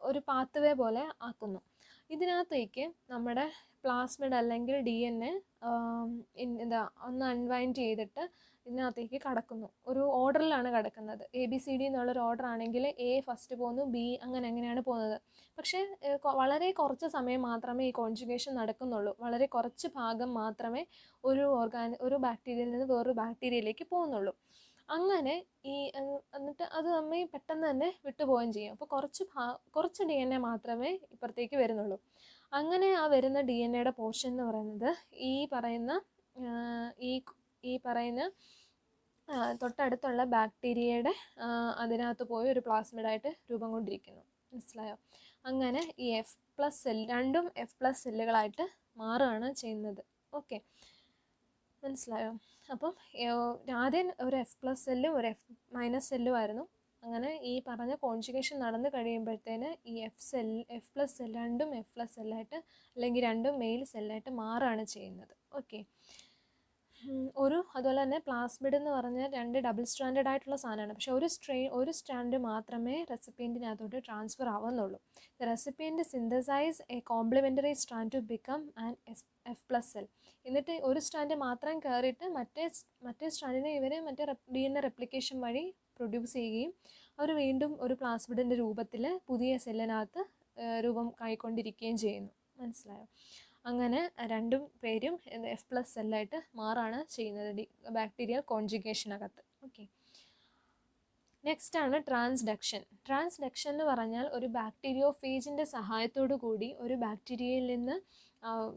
ഒരു പാത്വേ പോലെ ആക്കുന്നു. ഇതിനകത്തേക്ക് നമ്മുടെ പ്ലാസ്മിഡ് അല്ലെങ്കിൽ DNA ഒന്ന് അൺവൈൻഡ് ചെയ്തിട്ട് ഇതിനകത്തേക്ക് കടക്കുന്നു. ഒരു ഓർഡറിലാണ് കിടക്കുന്നത്. ABCD എന്നുള്ളൊരു ഓർഡർ ആണെങ്കിൽ A ഫസ്റ്റ് പോകുന്നു, B അങ്ങനെയാണ് പോകുന്നത്. പക്ഷേ വളരെ കുറച്ച് സമയം മാത്രമേ ഈ കോൺജുഗേഷൻ നടക്കുന്നുള്ളൂ. വളരെ കുറച്ച് ഭാഗം മാത്രമേ ഒരു ബാക്ടീരിയയിൽ നിന്ന് വേറൊരു ബാക്ടീരിയയിലേക്ക് പോകുന്നുള്ളൂ. അങ്ങനെ എന്നിട്ട് അത് നമ്മെ പെട്ടെന്ന് തന്നെ വിട്ടുപോവുകയും ചെയ്യും. അപ്പോൾ കുറച്ച് DNA മാത്രമേ ഇപ്പുറത്തേക്ക് വരുന്നുള്ളൂ. അങ്ങനെ ആ വരുന്ന DNAയുടെ പോർഷൻ എന്ന് പറയുന്നത് ഈ പറയുന്ന തൊട്ടടുത്തുള്ള ബാക്ടീരിയയുടെ അതിനകത്ത് പോയി ഒരു പ്ലാസ്മിഡായിട്ട് രൂപം കൊണ്ടിരിക്കുന്നു. മനസ്സിലായോ? അങ്ങനെ ഈ രണ്ടും F+ സെല്ലുകളായിട്ട് മാറുകയാണ് ചെയ്യുന്നത്. ഓക്കെ, മനസ്സിലായോ? അപ്പം ആദ്യം ഒരു F+ സെല്ലും ഒരു F- സെല്ലും ആയിരുന്നു. അങ്ങനെ ഈ പറഞ്ഞ കോൺജുഗേഷൻ നടന്നു കഴിയുമ്പോഴത്തേന് ഈ F+ സെൽ രണ്ടും F+ സെല്ലായിട്ട് അല്ലെങ്കിൽ രണ്ടും മെയിൽ സെല്ലായിട്ട് മാറുകയാണ് ചെയ്യുന്നത്. ഓക്കെ, അതുപോലെ തന്നെ പ്ലാസ്മിഡ് എന്ന് പറഞ്ഞാൽ 2 ഡബിൾ സ്ട്രാൻഡഡ് ആയിട്ടുള്ള സാധനമാണ്. പക്ഷേ ഒരു സ്ട്രാൻഡ് മാത്രമേ റെസിപ്പിയൻറ്റിനകത്തോട്ട് ട്രാൻസ്ഫർ ആവുന്നുള്ളൂ. The recipient synthesize a complementary strand to become an F+ cell. എന്നിട്ട് ഒരു സ്ട്രാൻഡ് മാത്രം കയറിയിട്ട് മറ്റേ സ്ട്രാൻഡിനെ മറ്റേ DNA റെപ്ലിക്കേഷൻ വഴി പ്രൊഡ്യൂസ് ചെയ്യുകയും അവർ വീണ്ടും ഒരു പ്ലാസ്മിഡിൻ്റെ രൂപത്തിൽ പുതിയ സെല്ലിനകത്ത് രൂപം കൈക്കൊണ്ടിരിക്കുകയും ചെയ്യുന്നു. മനസ്സിലായോ? അങ്ങനെ രണ്ടും പേരും F+ സെല്ലായിട്ട് മാറാണ് ചെയ്യുന്നത് ബാക്ടീരിയൽ കോൺജുഗേഷനകത്ത്. ഓക്കെ, നെക്സ്റ്റ് ആണ് ട്രാൻസ്ഡക്ഷൻ. ട്രാൻസ്ഡക്ഷൻ എന്ന് പറഞ്ഞാൽ ഒരു ബാക്ടീരിയോഫേജിൻ്റെ സഹായത്തോടു കൂടി ഒരു ബാക്ടീരിയയിൽ നിന്ന്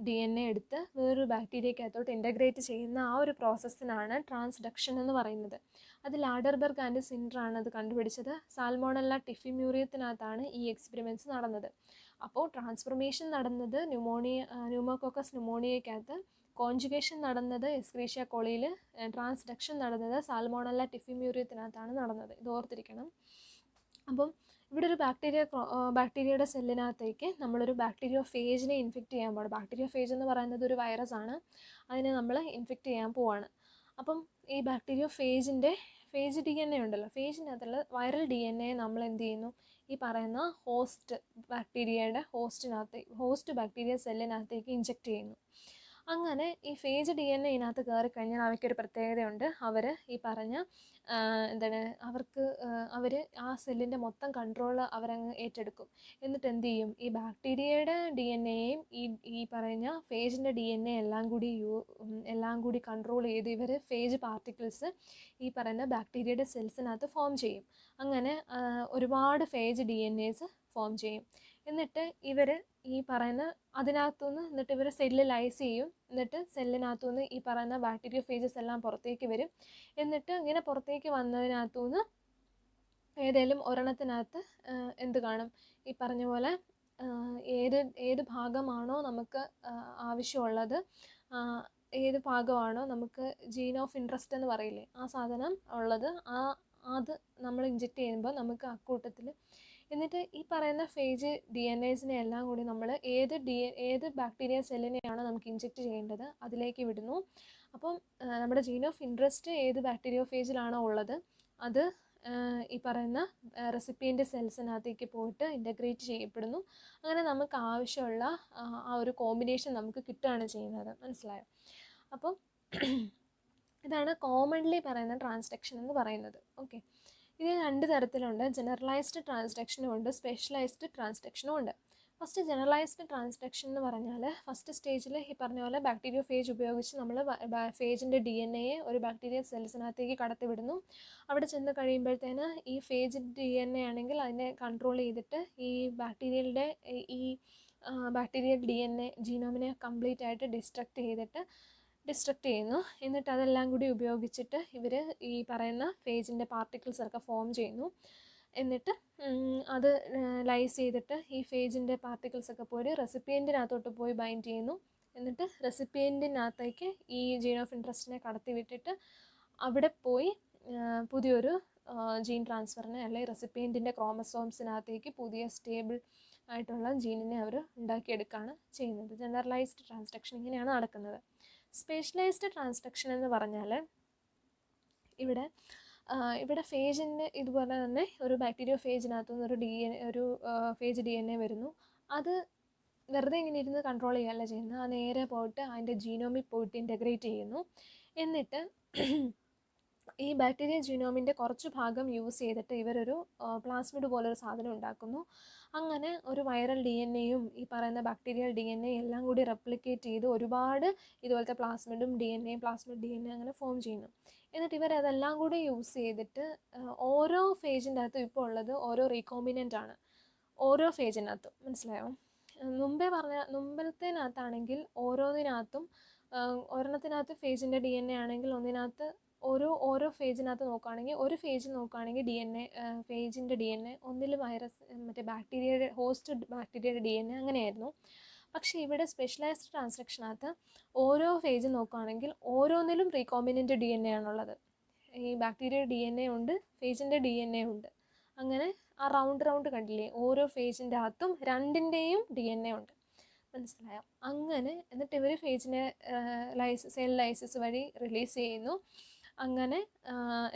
DNA എടുത്ത് വേറൊരു ബാക്ടീരിയക്കകത്തോട്ട് ഇൻ്റഗ്രേറ്റ് ചെയ്യുന്ന ആ ഒരു പ്രോസസ്സിനാണ് ട്രാൻസ്ഡക്ഷൻ എന്ന് പറയുന്നത്. അത് ലാഡർബർഗ് ആൻഡ് സിൻഡർ ആണ് അത് കണ്ടുപിടിച്ചത്. സാൽമോണല്ല ടിഫിമ്യൂറിയത്തിനകത്താണ് ഈ എക്സ്പെരിമെൻറ്റ്സ് നടന്നത്. അപ്പോൾ ട്രാൻസ്ഫോർമേഷൻ നടന്നത് ന്യൂമോകോക്കസ് ന്യൂമോണിയയ്ക്കകത്ത്, കോൺജുഗേഷൻ നടന്നത് എസ്ക്രീഷ്യ കോളിയിൽ, ട്രാൻസ്ഡക്ഷൻ നടന്നത് സാൽമോണല്ല ടിഫിമ്യൂറിയത്തിനകത്താണ് നടന്നത്. ഇത് ഓർത്തിരിക്കണം. അപ്പം ഇവിടെ ഒരു ബാക്ടീരിയയുടെ സെല്ലിനകത്തേക്ക് നമ്മളൊരു ബാക്ടീരിയോഫേജിനെ ഇൻഫെക്റ്റ് ചെയ്യാൻ പോവാണ്. ബാക്ടീരിയോഫേജ് എന്ന് പറയുന്നത് ഒരു വൈറസ് ആണ്. അതിനെ നമ്മൾ ഇൻഫെക്റ്റ് ചെയ്യാൻ പോവാണ്. അപ്പം ഈ ബാക്ടീരിയോഫേജിൻ്റെ ഫേജ് DNA ഉണ്ടല്ലോ, ഫേജിനകത്തുള്ള വൈറൽ DNA നമ്മൾ എന്ത് ചെയ്യുന്നു, ഈ പറയുന്ന ഹോസ്റ്റ് ബാക്ടീരിയ സെല്ലിനകത്തേക്ക് ഇഞ്ചെക്റ്റ് ചെയ്യുന്നു. അങ്ങനെ ഈ ഫേജ് DNA ഇതിനകത്ത് കയറിക്കഴിഞ്ഞാൽ അവയ്ക്കൊരു പ്രത്യേകതയുണ്ട്. അവർ ഈ പറഞ്ഞ അവർ ആ സെല്ലിൻ്റെ മൊത്തം കൺട്രോൾ അവരങ്ങ് ഏറ്റെടുക്കും. എന്നിട്ട് എന്ത് ചെയ്യും, ഈ ബാക്ടീരിയയുടെ DNAയും ഈ പറഞ്ഞ ഫേജിൻ്റെ DNA എല്ലാം കൂടി കൺട്രോൾ ചെയ്ത് ഇവർ ഫേജ് പാർട്ടിക്കിൾസ് ഈ പറയുന്ന ബാക്ടീരിയയുടെ സെൽസിനകത്ത് ഫോം ചെയ്യും. അങ്ങനെ ഒരുപാട് ഫേജ് DNAs ഫോം ചെയ്യും. എന്നിട്ട് ഇവർ ഈ പറയുന്ന അതിനകത്തുനിന്ന് എന്നിട്ട് ഇവർ സെല്ല് ലൈസ് ചെയ്യും. എന്നിട്ട് സെല്ലിനകത്തുനിന്ന് ഈ പറയുന്ന ബാക്ടീരിയോഫേജസ് എല്ലാം പുറത്തേക്ക് വരും. എന്നിട്ട് ഇങ്ങനെ പുറത്തേക്ക് വന്നതിനകത്തുനിന്ന് ഏതെങ്കിലും ഒരെണ്ണത്തിനകത്ത് എന്ത് കാണും, ഈ പറഞ്ഞ പോലെ ഏത് ഭാഗമാണോ നമുക്ക് ആവശ്യമുള്ളത്, ഏത് ഭാഗമാണോ നമുക്ക് ജീൻ ഓഫ് ഇൻട്രസ്റ്റ് എന്ന് പറയില്ലേ, ആ സാധനം ഉള്ളത്, അത് നമ്മൾ ഇഞ്ചെക്റ്റ് ചെയ്യുമ്പോൾ നമുക്ക് അക്കൂട്ടത്തിൽ എന്നിട്ട് ഈ പറയുന്ന ഫേജ് DNAസിനെ എല്ലാം കൂടി നമ്മൾ ഏത് ബാക്ടീരിയ സെല്ലിനെയാണോ നമുക്ക് ഇഞ്ചെക്റ്റ് ചെയ്യേണ്ടത് അതിലേക്ക് വിടുന്നു. അപ്പം നമ്മുടെ ജീൻ ഓഫ് ഇൻട്രസ്റ്റ് ഏത് ബാക്ടീരിയോഫേജിലാണോ ഉള്ളത് അത് ഈ പറയുന്ന റെസിപ്പിയൻ്റ് സെൽസിനകത്തേക്ക് പോയിട്ട് ഇൻ്റഗ്രേറ്റ് ചെയ്യപ്പെടുന്നു. അങ്ങനെ നമുക്ക് ആവശ്യമുള്ള ആ ഒരു കോമ്പിനേഷൻ നമുക്ക് കിട്ടുകയാണ് ചെയ്യുന്നത്. മനസ്സിലായോ? അപ്പം ഇതാണ് കോമൺലി പറയുന്ന ട്രാൻസ്ഡക്ഷൻ എന്ന് പറയുന്നത്. ഓക്കെ, ഇത് 2 തരത്തിലുണ്ട്. ജനറലൈസ്ഡ് ട്രാൻസ്ഡക്ഷനും ഉണ്ട്, സ്പെഷ്യലൈസ്ഡ് ട്രാൻസ്ഡക്ഷനും ഉണ്ട്. ഫസ്റ്റ് ജനറലൈസ്ഡ് ട്രാൻസ്ഡക്ഷൻ എന്ന് പറഞ്ഞാൽ ഫസ്റ്റ് സ്റ്റേജിൽ ഈ പറഞ്ഞ പോലെ ബാക്ടീരിയോഫേജ് ഉപയോഗിച്ച് നമ്മൾ ഫേജിൻ്റെ DNA ഒരു ബാക്ടീരിയ സെൽസിനകത്തേക്ക് കടത്തിവിടുന്നു. അവിടെ ചെന്ന് കഴിയുമ്പോഴത്തേന് ഈ ഫേജ് DNA ആണെങ്കിൽ അതിനെ കൺട്രോൾ ചെയ്തിട്ട് ഈ ബാക്ടീരിയൽ DNA ജീനോമിനെ കംപ്ലീറ്റ് ആയിട്ട് ഡിസ്ട്രക്റ്റ് ചെയ്യുന്നു. എന്നിട്ട് അതെല്ലാം കൂടി ഉപയോഗിച്ചിട്ട് ഇവർ ഈ പറയുന്ന ഫേജിൻ്റെ പാർട്ടിക്കിൾസൊക്കെ ഫോം ചെയ്യുന്നു. എന്നിട്ട് അത് ലൈസ് ചെയ്തിട്ട് ഈ ഫേജിൻ്റെ പാർട്ടിക്കിൾസൊക്കെ പോയി റെസിപ്പിയൻറ്റിനകത്തോട്ട് പോയി ബൈൻഡ് ചെയ്യുന്നു. എന്നിട്ട് റെസിപ്പിയൻറ്റിനകത്തേക്ക് ഈ ജീൻ ഓഫ് ഇൻട്രസ്റ്റിനെ കടത്തി വിട്ടിട്ട് അവിടെ പോയി പുതിയൊരു ജീൻ ട്രാൻസ്ഫറിനെ അല്ലെങ്കിൽ റെസിപ്പിയൻറ്റിൻ്റെ ക്രോമസോംസിനകത്തേക്ക് പുതിയ സ്റ്റേബിൾ ആയിട്ടുള്ള ജീനിനെ അവർ ഉണ്ടാക്കിയെടുക്കുകയാണ് ചെയ്യുന്നത്. ജനറലൈസ്ഡ് ട്രാൻസ്ഡക്ഷൻ ഇങ്ങനെയാണ് നടക്കുന്നത്. സ്പെഷ്യലൈസ്ഡ് ട്രാൻസ്ഡക്ഷൻ എന്ന് പറഞ്ഞാൽ ഇവിടെ ഫേജിൻ്റെ ഇതുപോലെ തന്നെ ഒരു ബാക്ടീരിയോ ഫേജിനകത്തുനിന്ന് ഒരു ഫേജ് DNA വരുന്നു. അത് വെറുതെ ഇങ്ങനെ ഇരുന്ന് കൺട്രോൾ ചെയ്യുകയല്ല ചെയ്യുന്നത്. അത് നേരെ പോയിട്ട് അതിൻ്റെ ജീനോമിൽ പോയിട്ട് ഇൻ്റഗ്രേറ്റ് ചെയ്യുന്നു. എന്നിട്ട് ഈ ബാക്ടീരിയ ജീനോമിൻ്റെ കുറച്ച് ഭാഗം യൂസ് ചെയ്തിട്ട് ഇവരൊരു പ്ലാസ്മിഡ് പോലൊരു സാധനം ഉണ്ടാക്കുന്നു. അങ്ങനെ ഒരു വൈറൽ DNAയും ഈ പറയുന്ന ബാക്ടീരിയൽ DNA എല്ലാം കൂടി റെപ്ലിക്കേറ്റ് ചെയ്ത് ഒരുപാട് ഇതുപോലത്തെ പ്ലാസ്മിഡ് DNA അങ്ങനെ ഫോം ചെയ്യുന്നു. എന്നിട്ട് ഇവരതെല്ലാം കൂടി യൂസ് ചെയ്തിട്ട് ഓരോ ഫേജിൻ്റെ അകത്തും ഇപ്പോൾ ഉള്ളത് ഓരോ റീകോമ്പിനൻ്റ് ആണ് ഓരോ ഫേജിനകത്തും. മനസ്സിലായോ? മുമ്പത്തേനകത്താണെങ്കിൽ ഓരോന്നിനകത്തും ഒരെണ്ണത്തിനകത്ത് ഫേജിൻ്റെ DNA ആണെങ്കിൽ ഒന്നിനകത്ത് ഓരോ ഫേജിനകത്ത് നോക്കുകയാണെങ്കിൽ ഒരു ഫേജ് നോക്കുകയാണെങ്കിൽ ഫേജിൻ്റെ DNA ഒന്നിൽ മറ്റേ ഹോസ്റ്റ് ബാക്ടീരിയയുടെ DNA അങ്ങനെയായിരുന്നു. പക്ഷേ ഇവിടെ സ്പെഷ്യലൈസ്ഡ് ട്രാൻസ്ഡക്ഷനകത്ത് ഓരോ ഫേജ് നോക്കുകയാണെങ്കിൽ ഓരോന്നിലും റീകോമ്പിനൻ്റ് DNA ആണുള്ളത്. ഈ ബാക്ടീരിയയുടെ DNA ഉണ്ട്, ഫേജിൻ്റെ DNA ഉണ്ട്. അങ്ങനെ ആ റൗണ്ട് കണ്ടില്ലേ, ഓരോ ഫേജിൻ്റെ അകത്തും രണ്ടിൻ്റെയും DNA ഉണ്ട്. മനസ്സിലായോ? അങ്ങനെ എന്നിട്ട് ഇവർ ഫേജിനെ സെൽ ലൈസിസ് വഴി റിലീസ് ചെയ്യുന്നു. അങ്ങനെ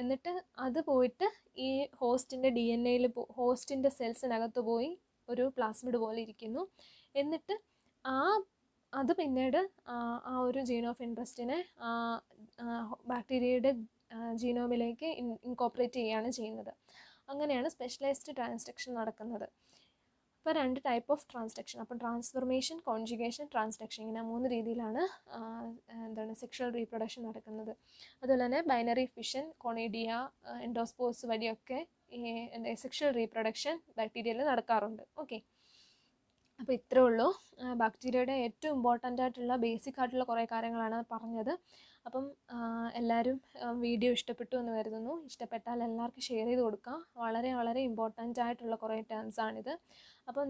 എന്നിട്ട് അത് പോയിട്ട് ഈ ഹോസ്റ്റിൻ്റെ DNAയിൽ ഹോസ്റ്റിൻ്റെ സെൽസിനകത്ത് പോയി ഒരു പ്ലാസ്മിഡ് പോലെ ഇരിക്കുന്നു. എന്നിട്ട് അത് പിന്നീട് ആ ഒരു ജീൻ ഓഫ് ഇൻട്രസ്റ്റിനെ ബാക്ടീരിയയുടെ ജീനോമിലേക്ക് ഇൻകോപ്പറേറ്റ് ചെയ്യുകയാണ് ചെയ്യുന്നത്. അങ്ങനെയാണ് സ്പെഷ്യലൈസ്ഡ് ട്രാൻസ്ഡക്ഷൻ നടക്കുന്നത്. ഇപ്പോൾ 2 ടൈപ്പ് ഓഫ് ട്രാൻസ്ഡക്ഷൻ. അപ്പം ട്രാൻസ്ഫോർമേഷൻ, കോൺജുഗേഷൻ, ട്രാൻസ്ഡക്ഷൻ, ഇങ്ങനെ 3 രീതിയിലാണ് സെക്ഷൽ റീപ്രൊഡക്ഷൻ നടക്കുന്നത്. അതുപോലെ തന്നെ ബൈനറി ഫിഷൻ, കൊണീഡിയ, എൻഡോസ്പോർസ് വഴിയൊക്കെ ഈ സെക്ഷൽ റീപ്രൊഡക്ഷൻ ബാക്ടീരിയയിൽ നടക്കാറുണ്ട്. ഓക്കെ, അപ്പോൾ ഇത്രേ ഉള്ളൂ. ബാക്ടീരിയയുടെ ഏറ്റവും ഇമ്പോർട്ടൻ്റ് ആയിട്ടുള്ള ബേസിക് ആയിട്ടുള്ള കുറേ കാര്യങ്ങളാണ് പറഞ്ഞത്. അപ്പം എല്ലാവരും വീഡിയോ ഇഷ്ടപ്പെട്ടു എന്ന് കരുതുന്നു. ഇഷ്ടപ്പെട്ടാൽ എല്ലാവർക്കും ഷെയർ ചെയ്ത് കൊടുക്കുക. വളരെ വളരെ ഇമ്പോർട്ടൻ്റ് ആയിട്ടുള്ള കുറേ ടേംസാണിത്. അപ്പോൾ